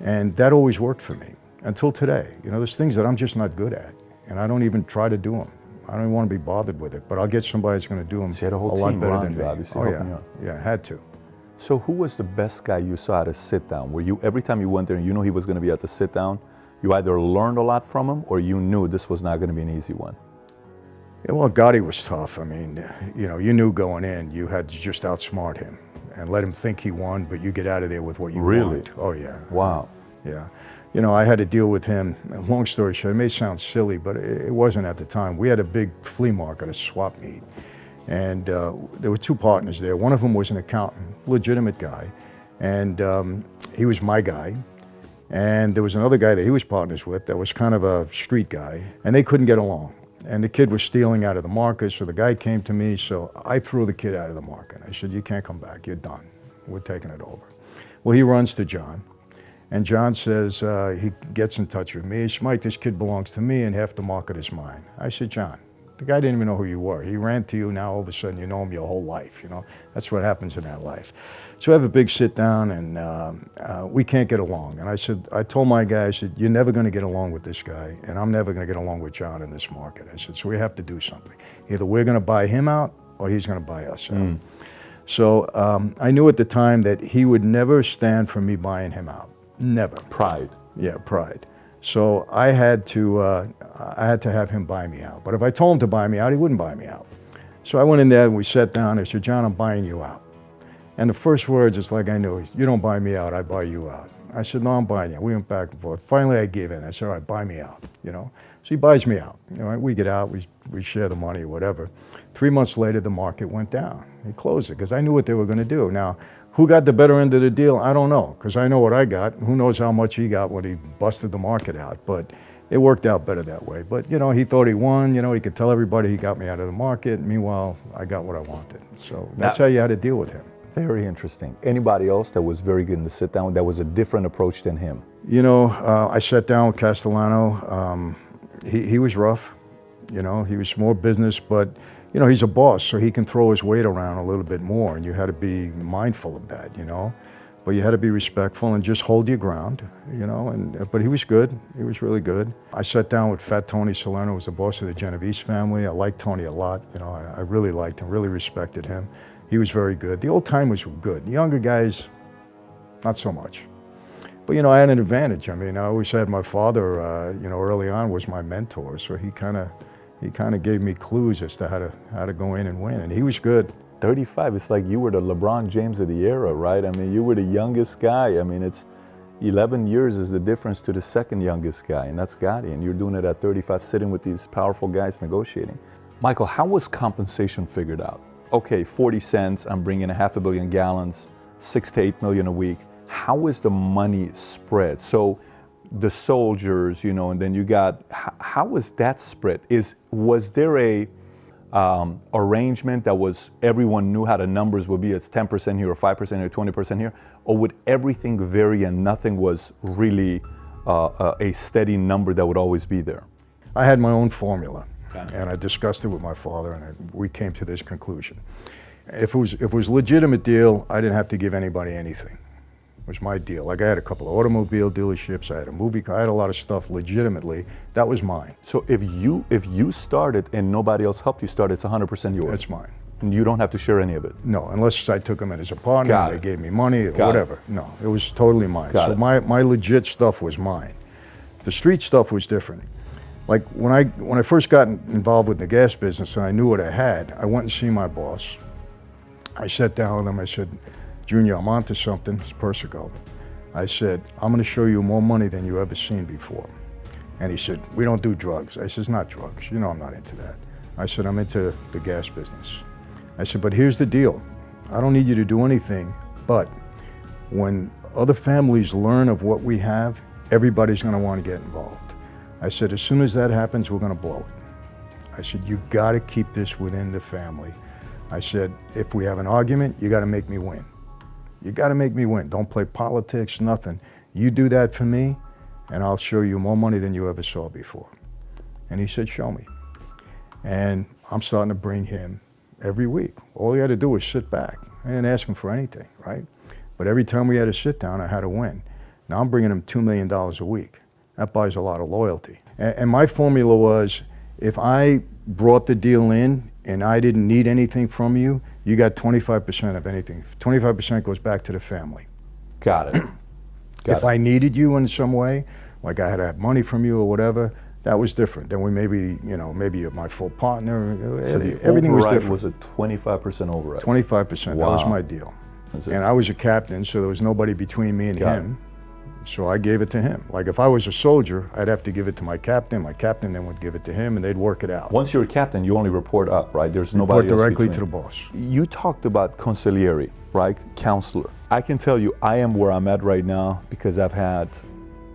And that always worked for me until today. You know, there's things that I'm just not good at and I don't even try to do them. I don't even want to be bothered with it, but I'll get somebody that's going to do them So you had a whole lot team better around than you, me. obviously, Oh helping you yeah, out. yeah, had to. So who was the best guy you saw at a sit down? Were you, every time you went there and you knew he was going to be at the sit down, you either learned a lot from him or you knew this was not going to be an easy one? Yeah, well, Gotti was tough. I mean, you know, you knew going in, you had to just outsmart him and let him think he won, but you get out of there with what you Really? want. Oh yeah. Wow. Yeah. You know, I had to deal with him. Long story short, it may sound silly, but it wasn't at the time. We had a big flea market, a swap meet. And there were two partners there. One of them was an accountant, legitimate guy. And he was my guy. And there was another guy that he was partners with that was kind of a street guy. And they couldn't get along. And the kid was stealing out of the market, so the guy came to me. So I threw the kid out of the market. I said, you can't come back, you're done. We're taking it over. Well, he runs to John. And John says, he gets in touch with me. He says, Mike, this kid belongs to me and half the market is mine. I said, John, the guy didn't even know who you were. He ran to you, now all of a sudden you know him your whole life, you know? That's what happens in that life. So I have a big sit down and we can't get along. And I told my guy, I said, you're never gonna get along with this guy and I'm never gonna get along with John in this market. I said, so we have to do something. Either we're gonna buy him out or he's gonna buy us out. So I knew at the time that he would never stand for me buying him out. Never. Pride. Yeah, pride. So I had to have him buy me out. But if I told him to buy me out, he wouldn't buy me out. So I went in there and we sat down. I said, John, I'm buying you out. And the first words, it's like I knew, you don't buy me out, I buy you out. I said, no, I'm buying you. We went back and forth. Finally, I gave in. I said, all right, buy me out, you know. So he buys me out. You know, we get out, we share the money or whatever. 3 months later, the market went down. He closed it because I knew what they were going to do. Now, who got the better end of the deal? I don't know, because I know what I got. Who knows how much he got when he busted the market out, but it worked out better that way. But, you know, he thought he won. You know, he could tell everybody he got me out of the market. Meanwhile, I got what I wanted. So that's how you had to deal with him. Very interesting. Anybody else that was very good in the sit down that was a different approach than him? You know, I sat down with Castellano. He was rough. You know, he was more business, but you know, he's a boss, so he can throw his weight around a little bit more, and you had to be mindful of that, you know. But you had to be respectful and just hold your ground, you know. But he was good. He was really good. I sat down with Fat Tony Salerno, who was the boss of the Genovese family. I liked Tony a lot. You know, I really liked him, really respected him. He was very good. The old timers were good. The younger guys, not so much. But, you know, I had an advantage. I mean, I always had my father, you know, early on was my mentor, so he kind of gave me clues as to how to go in and win, and he was good. 35, it's like you were the LeBron James of the era, right? I mean, you were the youngest guy. I mean, it's 11 years is the difference to the second youngest guy, and that's Gotti, and you're doing it at 35, sitting with these powerful guys negotiating. Michael, how was compensation figured out? Okay, 40 cents, I'm bringing 500 million gallons, 6 to 8 million a week. How is the money spread? So the soldiers, you know, and then you got, how was that spread? Was there a arrangement that was, everyone knew how the numbers would be, it's 10% here or 5% here, 20% here, or would everything vary and nothing was really a steady number that would always be there? I had my own formula, and I discussed it with my father, and we came to this conclusion. If it was a legitimate deal, I didn't have to give anybody anything. was my deal. Like I had a couple of automobile dealerships, I had a movie car, I had a lot of stuff legitimately. That was mine. So if you started and nobody else helped you start, it's 100% yours. It's mine. And you don't have to share any of it. No, unless I took them in as a partner, Got and it. they gave me money or Got whatever. it. No, it was totally mine. Got So it. my legit stuff was mine. The street stuff was different. Like when I first got involved with the gas business and I knew what I had, I went and see my boss. I sat down with him, I said, Junior, I'm onto something, it's Persico. I said, I'm gonna show you more money than you ever seen before. And he said, we don't do drugs. I said, it's not drugs, you know I'm not into that. I said, I'm into the gas business. I said, but here's the deal. I don't need you to do anything, but when other families learn of what we have, everybody's gonna wanna get involved. I said, as soon as that happens, we're gonna blow it. I said, you gotta keep this within the family. I said, if we have an argument, you gotta make me win. You gotta make me win. Don't play politics, nothing. You do that for me, and I'll show you more money than you ever saw before. And he said, show me. And I'm starting to bring him every week. All he had to do was sit back. I didn't ask him for anything, right? But every time we had a sit down, I had to win. Now I'm bringing him $2 million a week. That buys a lot of loyalty. And my formula was, if I brought the deal in and I didn't need anything from you, you got 25% of anything. 25% goes back to the family. Got it. If I needed you in some way, like I had to have money from you or whatever, that was different. Then we maybe you're my full partner. So the Everything was override different. was a 25% override. 25%, that was my deal. And I was a captain, so there was nobody between me and him. So I gave it to him. Like if I was a soldier, I'd have to give it to my captain then would give it to him, and they'd work it out. Once you're a captain, you only report up, right? There's nobody Report else directly between. to the boss. You talked about consigliere, right? Counselor. I can tell you I am where I'm at right now because I've had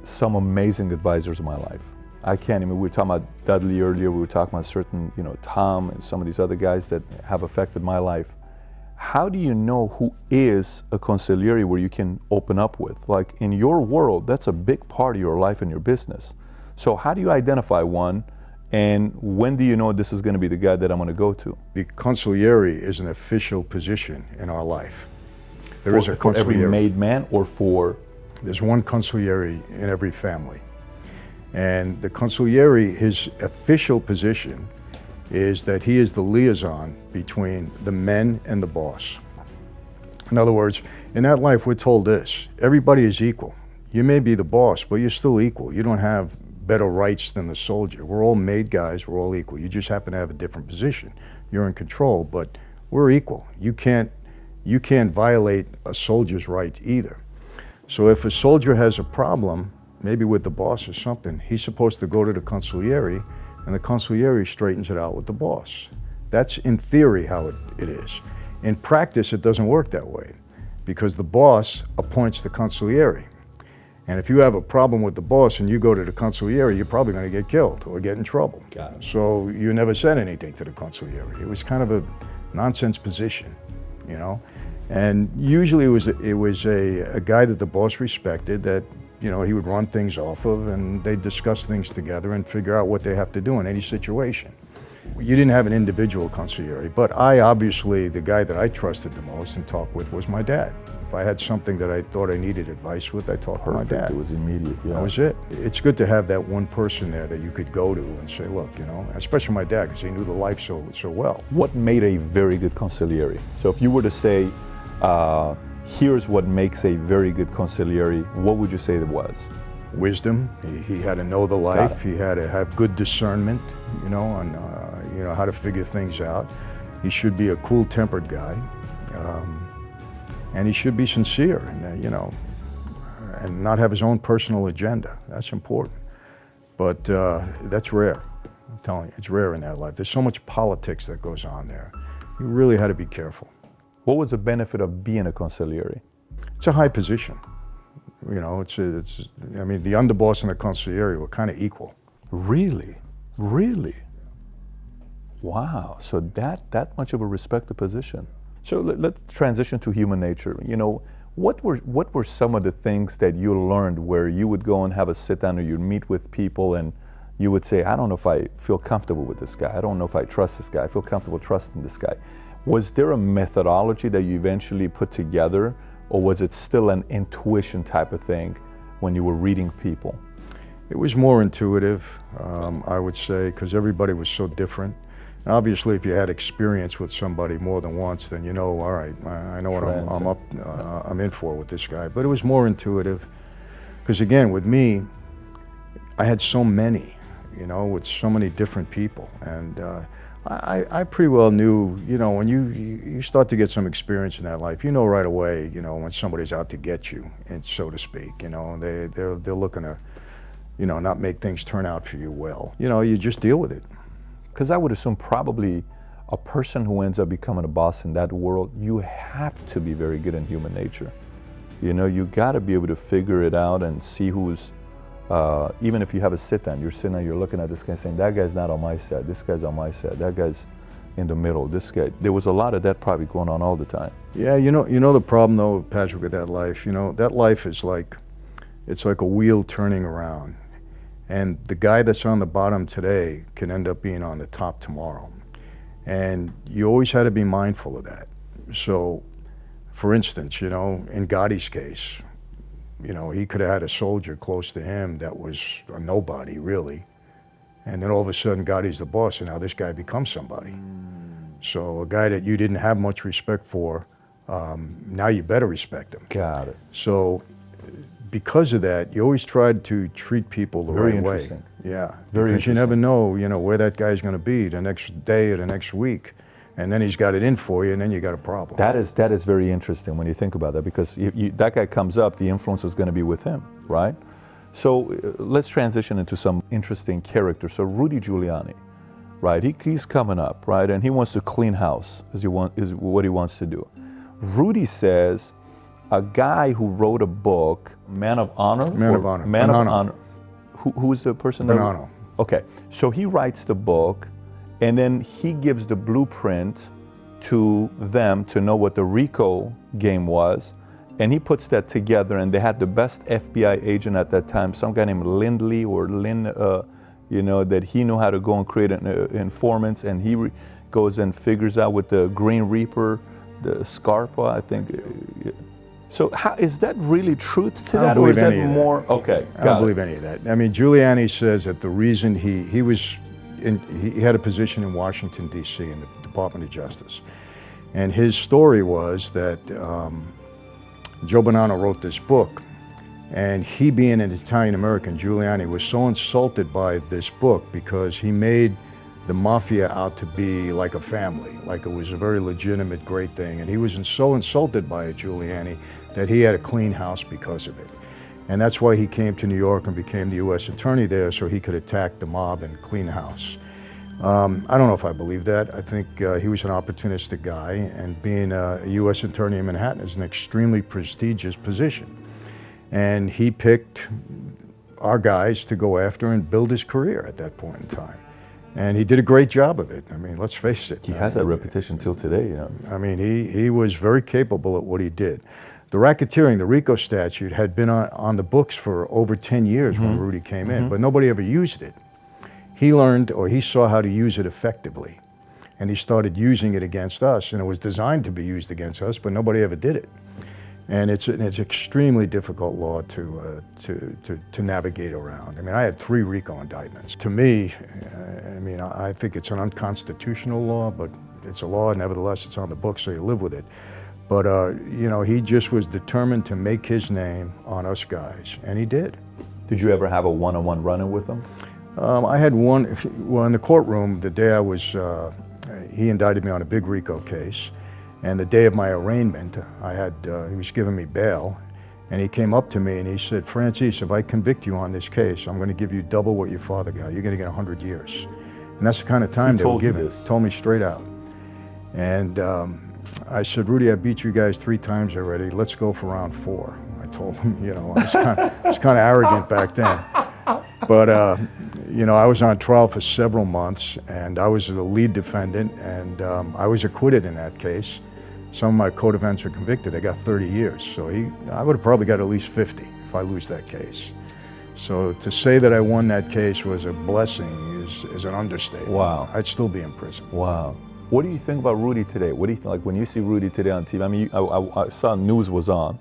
some amazing advisors in my life. I can't even, we were talking about Dudley earlier, we were talking about certain, Tom and some of these other guys that have affected my life. How do you know who is a consigliere where you can open up with? Like in your world, that's a big part of your life and your business. So how do you identify one, and when do you know this is going to be the guy that I'm going to go to? The consigliere is an official position in our life. There is a for every consigliere. made man or for? There's one consigliere in every family. And the consigliere, his official position is that he is the liaison between the men and the boss. In other words, in that life we're told this, everybody is equal. You may be the boss, but you're still equal. You don't have better rights than the soldier. We're all made guys, we're all equal. You just happen to have a different position. You're in control, but we're equal. You can't violate a soldier's rights either. So if a soldier has a problem, maybe with the boss or something, he's supposed to go to the consigliere, and the consigliere straightens it out with the boss. That's in theory how it is. In practice, it doesn't work that way because the boss appoints the consigliere. And if you have a problem with the boss and you go to the consigliere, you're probably going to get killed or get in trouble. Got it. So you never said anything to the consigliere. It was kind of a nonsense position, And usually it was a guy that the boss respected that he would run things off of, and they'd discuss things together and figure out what they have to do in any situation. You didn't have an individual consigliere, but the guy that I trusted the most and talked with was my dad. If I had something that I thought I needed advice with, I talked to my dad. It was immediate, yeah. That was it. It's good to have that one person there that you could go to and say, look, especially my dad, because he knew the life so well. What made a very good consigliere? So if you were to say, here's what makes a very good consigliere, what would you say it was? Wisdom. He had to know the life. He had to have good discernment, on how to figure things out. He should be a cool-tempered guy, and he should be sincere, and not have his own personal agenda. That's important. But that's rare. I'm telling you, it's rare in that life. There's so much politics that goes on there. You really had to be careful. What was the benefit of being a consigliere? It's a high position. The underboss and the consigliere were kind of equal. Really? Really? Wow, so that much of a respected position. So let's transition to human nature. What were some of the things that you learned where you would go and have a sit down or you'd meet with people and you would say, I don't know if I feel comfortable with this guy. I don't know if I trust this guy. I feel comfortable trusting this guy. Was there a methodology that you eventually put together or was it still an intuition type of thing when you were reading people? It was more intuitive, I would say, because everybody was so different. And obviously, if you had experience with somebody more than once, then you know, all right, I know what I'm in for with this guy. But it was more intuitive, because again, with me, I had so many, you know, with so many different people, and I pretty well knew, you know, when you start to get some experience in that life, you know right away, you know, when somebody's out to get you, and so to speak, you know, they're looking to, you know, not make things turn out for you well. You know, you just deal with it. Because I would assume probably a person who ends up becoming a boss in that world, you have to be very good in human nature. You know, you got to be able to figure it out and see who's, even if you have a sit-down, you're sitting there, you're looking at this guy saying, that guy's not on my side, this guy's on my side, that guy's in the middle, this guy. There was a lot of that probably going on all the time. Yeah, you know the problem though, Patrick, with that life, you know, that life is like, it's like a wheel turning around. And the guy that's on the bottom today can end up being on the top tomorrow. And you always had to be mindful of that. So, for instance, you know, in Gotti's case, you know, he could have had a soldier close to him that was a nobody, really. And then all of a sudden, Gotti's the boss, and now this guy becomes somebody. So a guy that you didn't have much respect for, now you better respect him. Got it. So, because of that, you always tried to treat people the right way. Yeah, because you never know, you know, where that guy's going to be the next day or the next week, and then he's got it in for you, and then you got a problem. That is very interesting when you think about that, because that guy comes up, the influence is going to be with him, right? So let's transition into some interesting characters. So Rudy Giuliani, right? He's coming up, right, and he wants to clean house. Is what he wants to do. Rudy says, a guy who wrote a book, Man of Honor? Man of Honor. Man of Honor. Who is the person? Bonanno. Okay, so he writes the book, and then he gives the blueprint to them to know what the RICO game was, and he puts that together, and they had the best FBI agent at that time, some guy named Lindley or Lynn, you know, that he knew how to go and create informants, and he goes and figures out with the Green Reaper, the Scarpa, I think. So how, is that really truth to that, or is that more? Okay, I don't believe any of that. I mean, Giuliani says that the reason he had a position in Washington, D.C. in the Department of Justice, and his story was that Joe Bonanno wrote this book, and he, being an Italian-American, Giuliani, was so insulted by this book because he made the Mafia out to be like a family, like it was a very legitimate, great thing. And he was so insulted by it, Giuliani, that he had to clean house because of it. And that's why he came to New York and became the U.S. attorney there, so he could attack the mob and clean house. I don't know if I believe that. I think he was an opportunistic guy, and being a U.S. attorney in Manhattan is an extremely prestigious position. And he picked our guys to go after and build his career at that point in time. And he did a great job of it. I mean, let's face it. He has that reputation till today, you know. I mean, he was very capable at what he did. The racketeering, the RICO statute, had been on the books for over 10 years when Rudy came in, but nobody ever used it. He learned, or he saw how to use it effectively, and he started using it against us, and it was designed to be used against us, but nobody ever did it. And it's an extremely difficult law to navigate around. I mean, I had 3 RICO indictments. To me, I mean, I think it's an unconstitutional law, but it's a law. Nevertheless, it's on the books, so you live with it. But you know, he just was determined to make his name on us guys, and he did. Did you ever have a one-on-one run-in with him? I had one. Well, in the courtroom, the day I was, he indicted me on a big RICO case. And the day of my arraignment, he was giving me bail, and he came up to me and he said, Francis, if I convict you on this case, I'm going to give you double what your father got. You're going to get 100 years. And that's the kind of time they were giving. Told me straight out. And I said, Rudy, I beat you guys 3 times already. Let's go for round 4. I told him, you know, I was kind of arrogant back then. But, you know, I was on trial for several months, and I was the lead defendant, and I was acquitted in that case. Some of my co-defendants were convicted. They got 30 years. So I would have probably got at least 50 if I lose that case. So to say that I won that case was a blessing is an understatement. Wow. I'd still be in prison. Wow. What do you think about Rudy today? What do you think, like when you see Rudy today on TV? I mean, I saw news was on.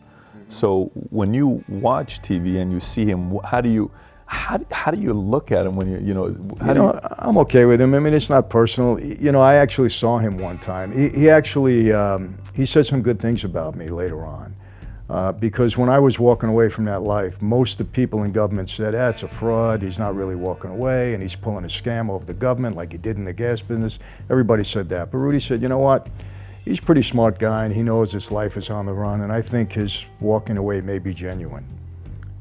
So when you watch TV and you see him, how do you look at him when I'm okay with him. I mean, it's not personal. I actually saw him one time. He actually he said some good things about me later on. Because when I was walking away from that life, most of the people in government said, it's a fraud, he's not really walking away, and he's pulling a scam over the government like he did in the gas business. Everybody said that. But Rudy said, you know what? He's a pretty smart guy, and he knows his life is on the run, and I think his walking away may be genuine.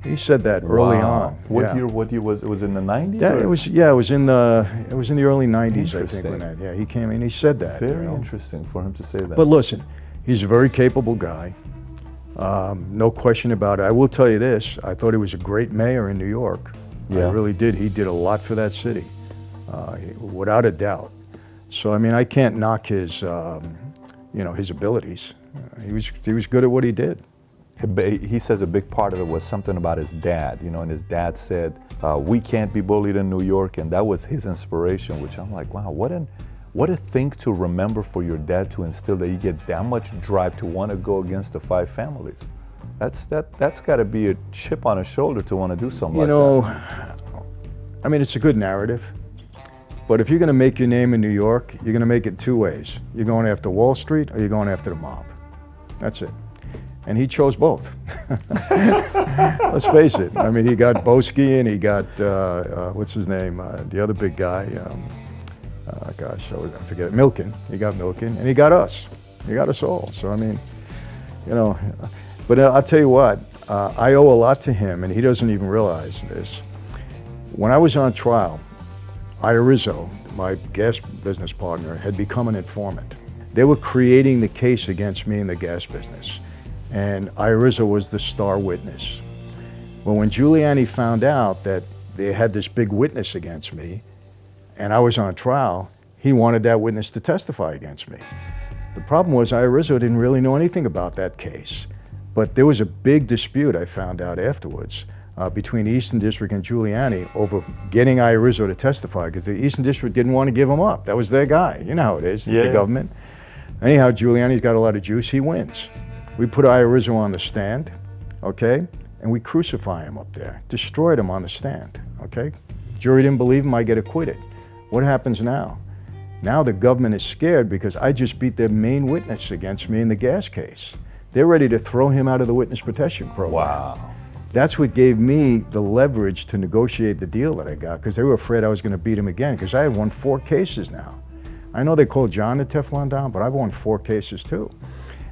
He said that early on. What year was it? Was it in the 90s? Yeah, it was in the early 90s, I think, when that. Yeah, he came in, he said that. Very interesting for him to say that. But listen, he's a very capable guy. No question about it. I will tell you this, I thought he was a great mayor in New York. Yeah. I really did. He did a lot for that city, without a doubt. So, I mean, I can't knock his, his abilities. He was good at what he did. He says a big part of it was something about his dad, and his dad said, we can't be bullied in New York, and that was his inspiration, which I'm like, wow, what a thing to remember for your dad to instill, that you get that much drive to want to go against the 5 families. That's got to be a chip on his shoulder to want to do something like that. I mean, it's a good narrative. But if you're going to make your name in New York, you're going to make it 2 ways. You're going after Wall Street or you're going after the mob. That's it. And he chose both. Let's face it. I mean, he got Boesky and he got, what's his name, the other big guy, I forget it, Milken. He got Milken, and he got us. He got us all. So, I mean, but I'll tell you what, I owe a lot to him, and he doesn't even realize this. When I was on trial, Rizzo, my gas business partner, had become an informant. They were creating the case against me in the gas business, and Rizzo was the star witness. Well, when Giuliani found out that they had this big witness against me, and I was on trial, he wanted that witness to testify against me. The problem was Rizzo didn't really know anything about that case. But there was a big dispute, I found out afterwards, between the Eastern District and Giuliani over getting Rizzo to testify, because the Eastern District didn't want to give him up. That was their guy. You know how it is, the government. Anyhow, Giuliani's got a lot of juice, he wins. We put Rizzo on the stand, okay? And we crucify him up there, destroyed him on the stand, okay? Jury didn't believe him, I get acquitted. What happens now? Now the government is scared because I just beat their main witness against me in the gas case. They're ready to throw him out of the witness protection program. Wow. That's what gave me the leverage to negotiate the deal that I got, because they were afraid I was going to beat him again, because I had won 4 cases now. I know they call John the Teflon Don, but I've won 4 cases too.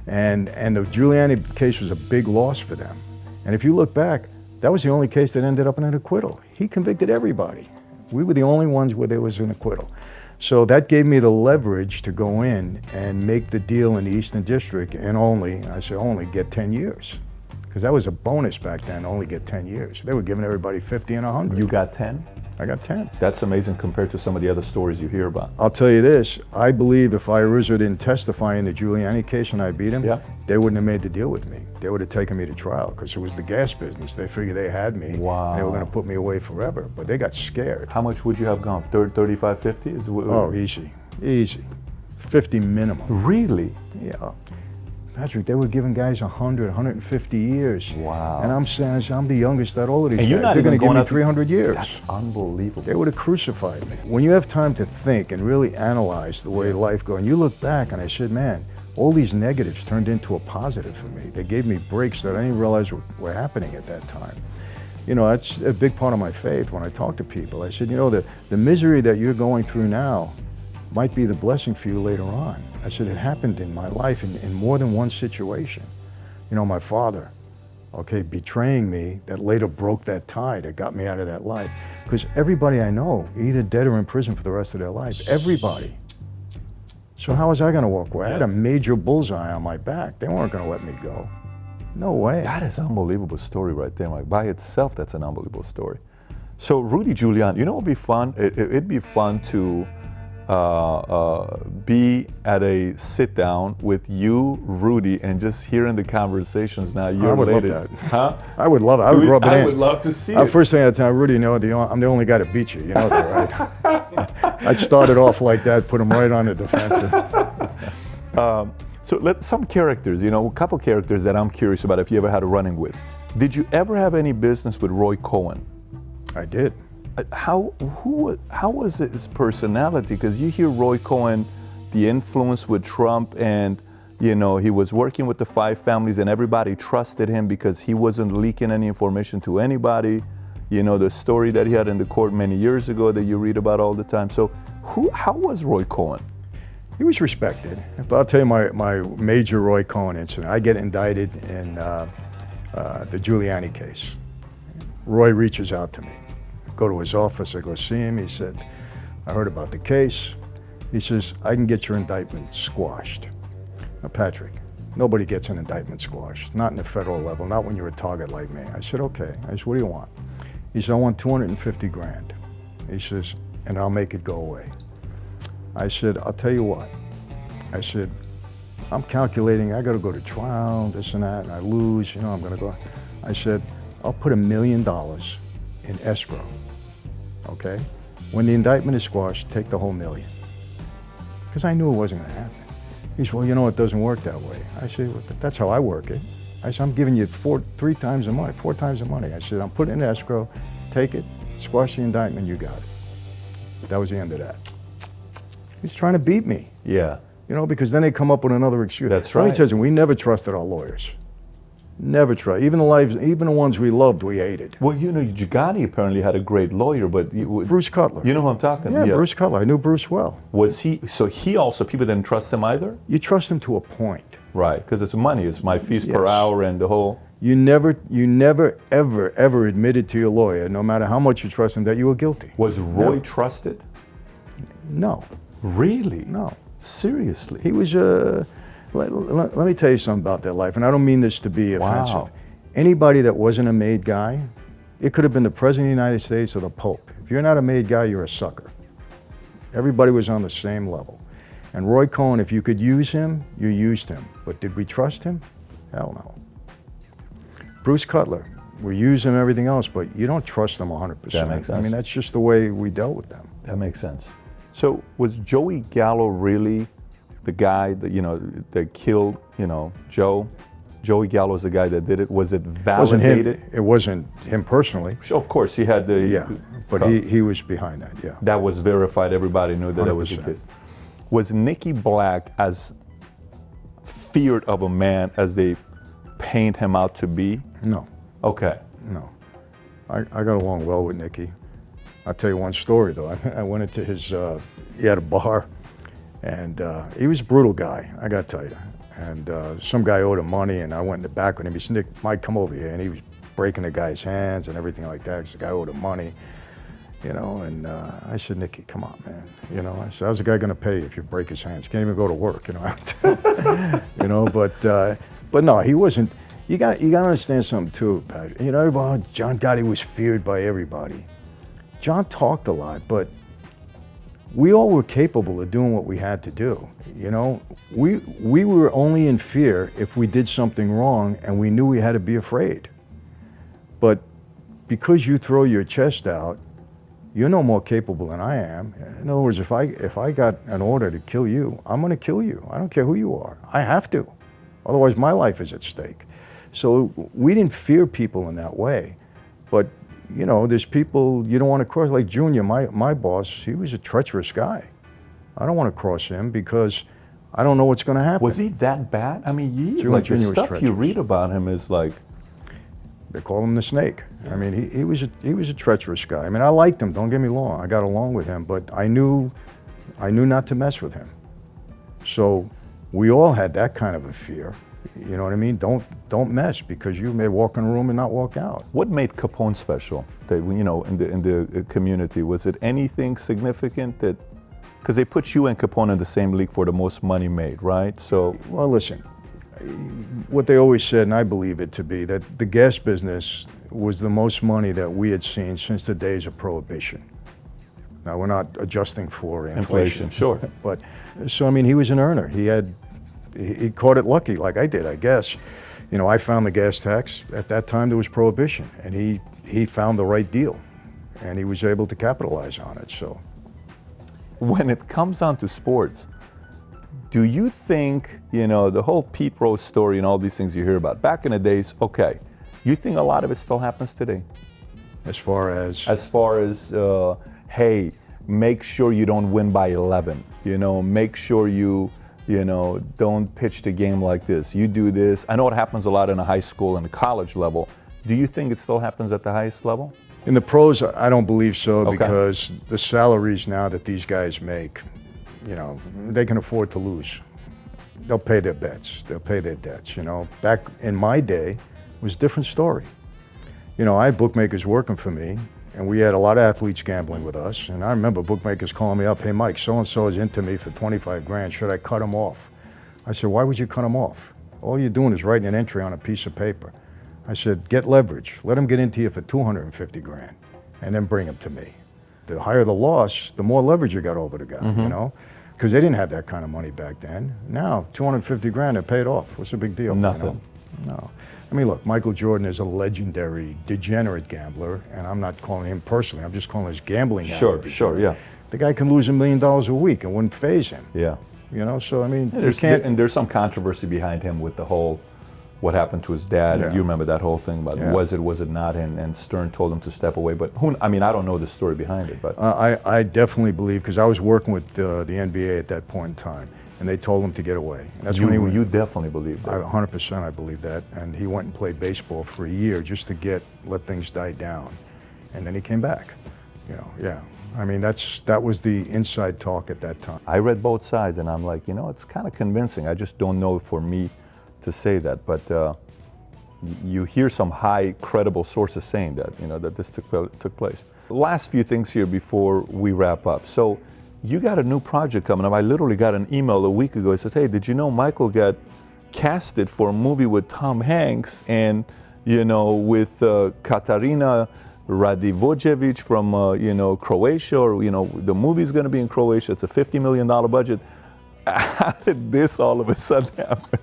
And the Giuliani case was a big loss for them. And if you look back, that was the only case that ended up in an acquittal. He convicted everybody. We were the only ones where there was an acquittal. So that gave me the leverage to go in and make the deal in the Eastern District and only get 10 years. Because that was a bonus back then, only get 10 years. They were giving everybody 50 and 100. You got 10? I got 10. That's amazing compared to some of the other stories you hear about. I'll tell you this, I believe if Rizzo didn't testify in the Giuliani case and I beat him, they wouldn't have made the deal with me. They would have taken me to trial, because it was the gas business. They figured they had me. Wow. And they were going to put me away forever, but they got scared. How much would you have gone? 35, 50? Oh, easy. 50 minimum. Really? Yeah. Patrick, they were giving guys 100, 150 years. Wow. And I'm saying, I'm the youngest out of all of these and guys. They're going to give me 300 years. That's unbelievable. They would have crucified me. When you have time to think and really analyze the way life goes, and you look back and I said, man, all these negatives turned into a positive for me. They gave me breaks that I didn't realize were happening at that time. That's a big part of my faith when I talk to people. I said, the misery that you're going through now might be the blessing for you later on. I said, it happened in my life in more than one situation. My father, betraying me, that later broke that tie that got me out of that life. Because everybody I know, either dead or in prison for the rest of their life. Everybody. So how was I going to walk away? I had a major bullseye on my back. They weren't going to let me go. No way. That is an unbelievable story right there. Like, by itself, that's an unbelievable story. So Rudy Giuliani, what would be fun? It'd be fun to be at a sit down with you, Rudy, and just hearing the conversations now. You're I would love related. that. Huh? I would love it. I would rub it in. I would love to see it. First thing I'd tell Rudy, you know, I'm the only guy to beat you. You know that, right? I'd start it off like that, put him right on the defensive. So some characters, you know, a couple characters that I'm curious about if you ever had a run-in with. Did you ever have any business with Roy Cohen? I did. How was his personality? Because you hear Roy Cohen, the influence with Trump, and you know he was working with the five families, and everybody trusted him because he wasn't leaking any information to anybody. You know the story that he had in the court many years ago that you read about all the time. So how was Roy Cohen? He was respected. But I'll tell you my major Roy Cohen incident. I get indicted in the Giuliani case. Roy reaches out to me. Go to his office, I go see him. He said, I heard about the case. He says, I can get your indictment squashed. Now, Patrick, nobody gets an indictment squashed, not in the federal level, not when you're a target like me. I said, okay. I said, what do you want? He said, I want 250 grand. He says, and I'll make it go away. I said, I'll tell you what. I said, I'm calculating, I gotta go to trial, this and that, and I lose, you know, I'm gonna go. I said, I'll put $1 million in escrow. Okay? When the indictment is squashed, take the whole $1 million. Because I knew it wasn't going to happen. He said, well, you know, it doesn't work that way. I said, well, that's how I work it. I said, I'm giving you 4 times the money. I said, I'm putting it in escrow, take it, squash the indictment, you got it. That was the end of that. He's trying to beat me. Yeah. You know, because then they come up with another excuse. That's Let me right. tell you, we never trusted our lawyers. Never tried. Even the ones we loved, we hated. Well, you know, Giuliani apparently had a great lawyer, but Bruce Cutler. You know who I'm talking? Yeah, Bruce Cutler. I knew Bruce well. Was he? So he also people didn't trust him either. You trust him to a point. Right, because it's money. It's my fees per Yes. hour and the whole. You never, ever admitted to your lawyer, no matter how much you trust him, that you were guilty. Was Roy Never. trusted? No, Really? no. Seriously? He was let me tell you something about their life, and I don't mean this to be offensive. Wow. Anybody that wasn't a made guy, it could have been the President of the United States or the Pope. If you're not a made guy, you're a sucker. Everybody was on the same level. And Roy Cohen, if you could use him, you used him. But did we trust him? Hell no. Bruce Cutler, we use him, everything else, but you don't trust them 100%. That makes sense. I mean, that's just the way we dealt with them. That makes sense. So was Joey Gallo really the guy that that killed Joey Gallo is the guy that did it? Was it validated? It wasn't him personally. Of course, he had the Yeah, but he was behind that. Yeah. that was verified. Everybody knew that was the 100%. case. Was Nicky Black as feared of a man as they paint him out to be? No, Okay. no. I got along well with Nicky. I'll tell you one story though. I went into his. He had a bar, and he was a brutal guy. I got to tell you. And some guy owed him money, and I went in the back with him. He said, "Nick, Mike, come over here." And he was breaking the guy's hands and everything like that because the guy owed him money, And I said, "Nicky, come on, man." I said, "How's the guy going to pay you if you break his hands? Can't even go to work." But no, he wasn't. You got to understand something too, Pat. John Gotti was feared by everybody. John talked a lot, but we all were capable of doing what we had to do. We were only in fear if we did something wrong and we knew we had to be afraid. But because you throw your chest out, you're no more capable than I am. In other words, if I got an order to kill you, I'm going to kill you. I don't care who you are. I have to. Otherwise, my life is at stake. So we didn't fear people in that way. But there's people you don't want to cross. Like Junior, my boss, he was a treacherous guy. I don't want to cross him because I don't know what's going to happen. Was he that bad? I mean, Junior the was stuff you treacherous. read about him is like. They call him the Snake. I mean, he was a treacherous guy. I mean, I liked him. Don't get me wrong. I got along with him, but I knew not to mess with him. So we all had that kind of a fear. You know what I mean? Don't mess because you may walk in a room and not walk out. What made Capone special? That in the community, was it anything significant that? Because they put you and Capone in the same league for the most money made, right? So. Well, listen. What they always said, and I believe it to be, that the gas business was the most money that we had seen since the days of Prohibition. Now, we're not adjusting for inflation. Sure. But, so, I mean, he was an earner. He caught it lucky, like I did, I guess. You know, I found the gas tax. At that time, there was prohibition, and he found the right deal, and he was able to capitalize on it, so. When it comes down to sports, do you think, you know, the whole Pete Rose story and all these things you hear about, back in the days, okay, you think a lot of it still happens today? As far as? As far as, hey, make sure you don't win by 11, you know, make sure you don't pitch the game like this. You do this. I know it happens a lot in a high school and a college level. Do you think it still happens at the highest level? In the pros, I don't believe so, Okay. because the salaries now that these guys make, you know, they can afford to lose. They'll pay their bets. They'll pay their debts, you know. Back in my day, it was a different story. You know, I had bookmakers working for me, and we had a lot of athletes gambling with us. And I remember bookmakers calling me up, hey, Mike, so-and-so is into me for 25 grand. Should I cut him off? I said, why would you cut him off? All you're doing is writing an entry on a piece of paper. I said, get leverage. Let him get into you for 250 grand, and then bring him to me. The higher the loss, the more leverage you got over the guy, you know? Because they didn't have that kind of money back then. Now, 250 grand, they paid off. What's the big deal? Nothing. You know? No. I mean, look, Michael Jordan is a legendary, degenerate gambler, and I'm not calling him personally. I'm just calling his gambling habit Sure, yeah. The guy can lose $1 million a week and wouldn't faze him. Yeah. You know, so I mean, you There's, can't. and there's some controversy behind him with the whole, what happened to his dad. Yeah. You remember that whole thing about Yeah. was it not, and Stern told him to step away. But I mean, I don't know the story behind it, but I definitely believe, because I was working with the NBA at that point in time, and they told him to get away. And that's when he went. you definitely believe that. 100% I believe that. And he went and played baseball for a year just to let things die down. And then he came back. You know, yeah. I mean, that was the inside talk at that time. I read both sides, and I'm like, you know, it's kind of convincing. I just don't know for me to say that, but you hear some high credible sources saying that, you know, that this took place. Last few things here before we wrap up. So you got a new project coming up. I literally got an email a week ago. It says, hey, did you know Michael got casted for a movie with Tom Hanks and, you know, with Katarina Radivojevic from, you know, Croatia, or, you know, the movie's going to be in Croatia. It's a $50 million budget. How did this all of a sudden happen?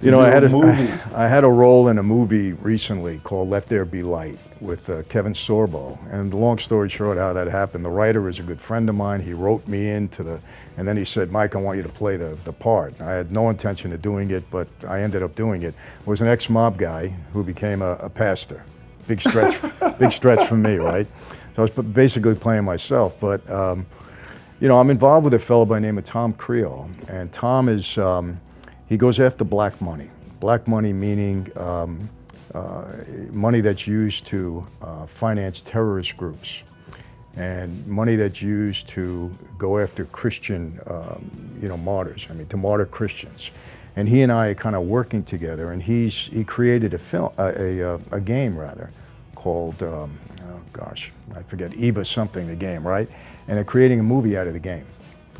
You know, I movie. had a role in a movie recently called Let There Be Light with Kevin Sorbo. And long story short, how that happened, the writer is a good friend of mine. He wrote me into and then he said, Mike, I want you to play the part. I had no intention of doing it, but I ended up doing it. It was an ex-mob guy who became a pastor. Big stretch, big stretch for me, right? So I was basically playing myself. But, you know, I'm involved with a fellow by the name of Tom Creel. And Tom is, he goes after black money. Black money meaning money that's used to finance terrorist groups, and money that's used to go after Christian, you know, martyrs. I mean, to martyr Christians. And he and I are kind of working together. And he created a game rather, called oh gosh, I forget, Eva something, the game, right? And they're creating a movie out of the game.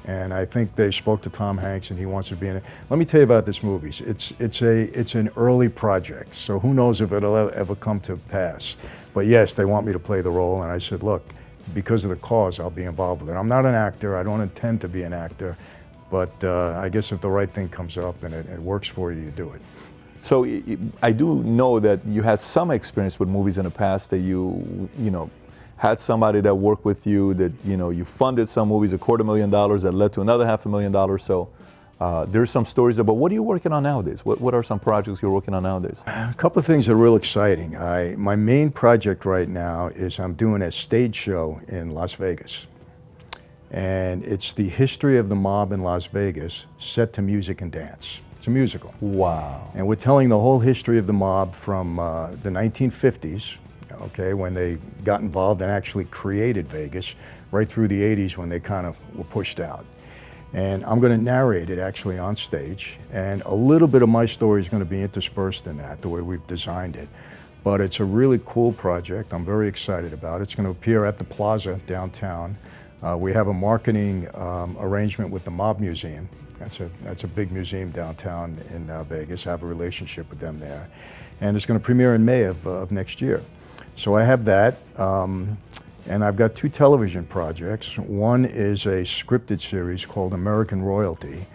And I think they spoke to Tom Hanks, and he wants to be in it. Let me tell you about this movie. It's an early project, so who knows if it'll ever come to pass. But yes, they want me to play the role, and I said, look, because of the cause, I'll be involved with it. I'm not an actor. I don't intend to be an actor, but I guess if the right thing comes up and it works for you, you do it. So I do know that you had some experience with movies in the past, that you know, had somebody that worked with you, that, you know, you funded some movies, $250,000 that led to another $500,000. So there's some stories there, but what are you working on nowadays? What are some projects you're working on nowadays? A couple of things that are real exciting. My main project right now is I'm doing a stage show in Las Vegas. And it's the history of the mob in Las Vegas set to music and dance. It's a musical. Wow. And we're telling the whole history of the mob from the 1950s, okay, when they got involved and actually created Vegas, right through the 80s when they kind of were pushed out. And I'm going to narrate it actually on stage, and a little bit of my story is going to be interspersed in that, the way we've designed it. But it's a really cool project. I'm very excited about it. It's going to appear at the Plaza downtown. We have a marketing arrangement with the Mob Museum. That's a big museum downtown in Vegas. I have a relationship with them there. And it's going to premiere in May of next year. So I have that. And I've got 2 television projects. One is a scripted series called American Royalty,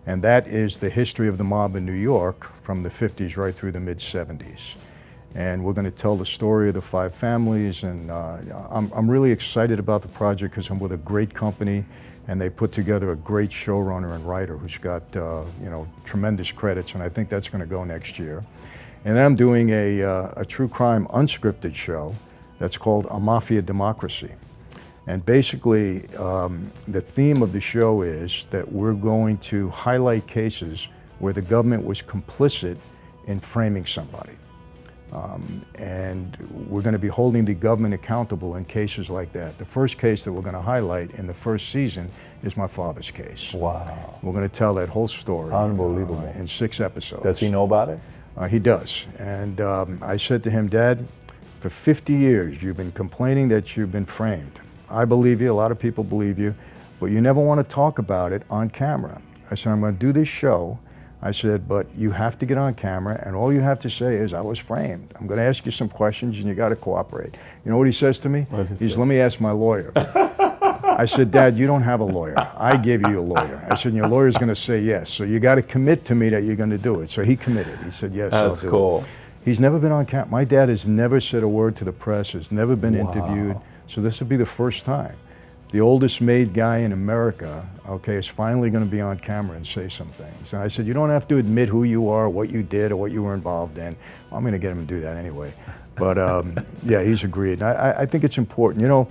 and that is the history of the mob in New York from the 50s right through the mid-70s. And we're going to tell the story of the 5 families, and I'm really excited about the project because I'm with a great company, and they put together a great showrunner and writer who's got tremendous credits, and I think that's going to go next year. And then I'm doing a true crime unscripted show that's called A Mafia Democracy. And basically, the theme of the show is that we're going to highlight cases where the government was complicit in framing somebody. And we're going to be holding the government accountable in cases like that. The first case that we're going to highlight in the first season is my father's case. Wow. We're going to tell that whole story. Unbelievable. In 6 episodes. Does he know about it? He does. And I said to him, Dad, for 50 years you've been complaining that you've been framed. I believe you, a lot of people believe you, but you never want to talk about it on camera. I said, I'm going to do this show. I said, but you have to get on camera, and all you have to say is, I was framed. I'm going to ask you some questions, and you got to cooperate. You know what he says to me? He says, let me ask my lawyer. I said, Dad, you don't have a lawyer. I gave you a lawyer. I said, your lawyer's going to say yes, so you got to commit to me that you're going to do it. So he committed. He said, yes, That's I'll do cool. it. He's never been on camera. My dad has never said a word to the press, has never been interviewed, so this will be the first time. The oldest made guy in America, okay, is finally going to be on camera and say some things. And I said, you don't have to admit who you are, what you did, or what you were involved in. I'm going to get him to do that anyway. But yeah, he's agreed. I think it's important. You know,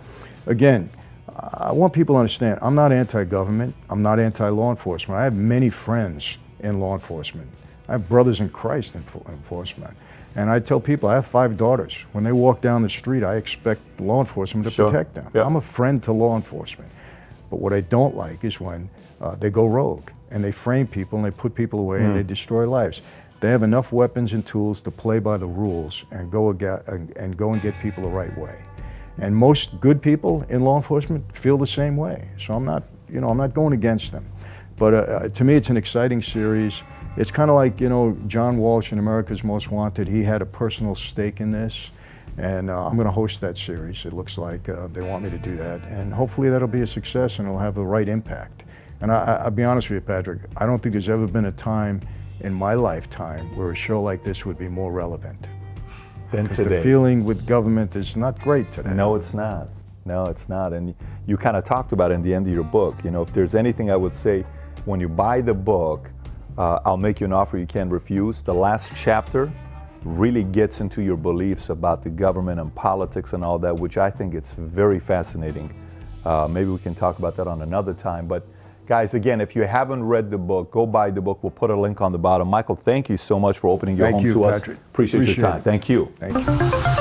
again, I want people to understand, I'm not anti-government. I'm not anti-law enforcement. I have many friends in law enforcement. I have brothers in Christ in enforcement. And I tell people, I have 5 daughters. When they walk down the street, I expect law enforcement to protect them. Yeah. I'm a friend to law enforcement. But what I don't like is when they go rogue and they frame people and they put people away and they destroy lives. They have enough weapons and tools to play by the rules and go and get people the right way. And most good people in law enforcement feel the same way. So I'm not going against them. But to me, it's an exciting series. It's kind of like, John Walsh in America's Most Wanted. He had a personal stake in this, and I'm going to host that series. It looks like they want me to do that, and hopefully that'll be a success and it'll have the right impact. And I'll be honest with you, Patrick, I don't think there's ever been a time in my lifetime where a show like this would be more relevant. Than Because today. the feeling with government is not great today. No, it's not. No, it's not. And you kind of talked about it in the end of your book. If there's anything I would say, when you buy the book, I'll make you an offer you can't refuse. The last chapter really gets into your beliefs about the government and politics and all that, which I think it's very fascinating. Maybe we can talk about that on another time. But guys, again, if you haven't read the book, go buy the book. We'll put a link on the bottom. Michael, thank you so much for opening your home to us. Patrick. Appreciate your time. it. Thank you. Thank you.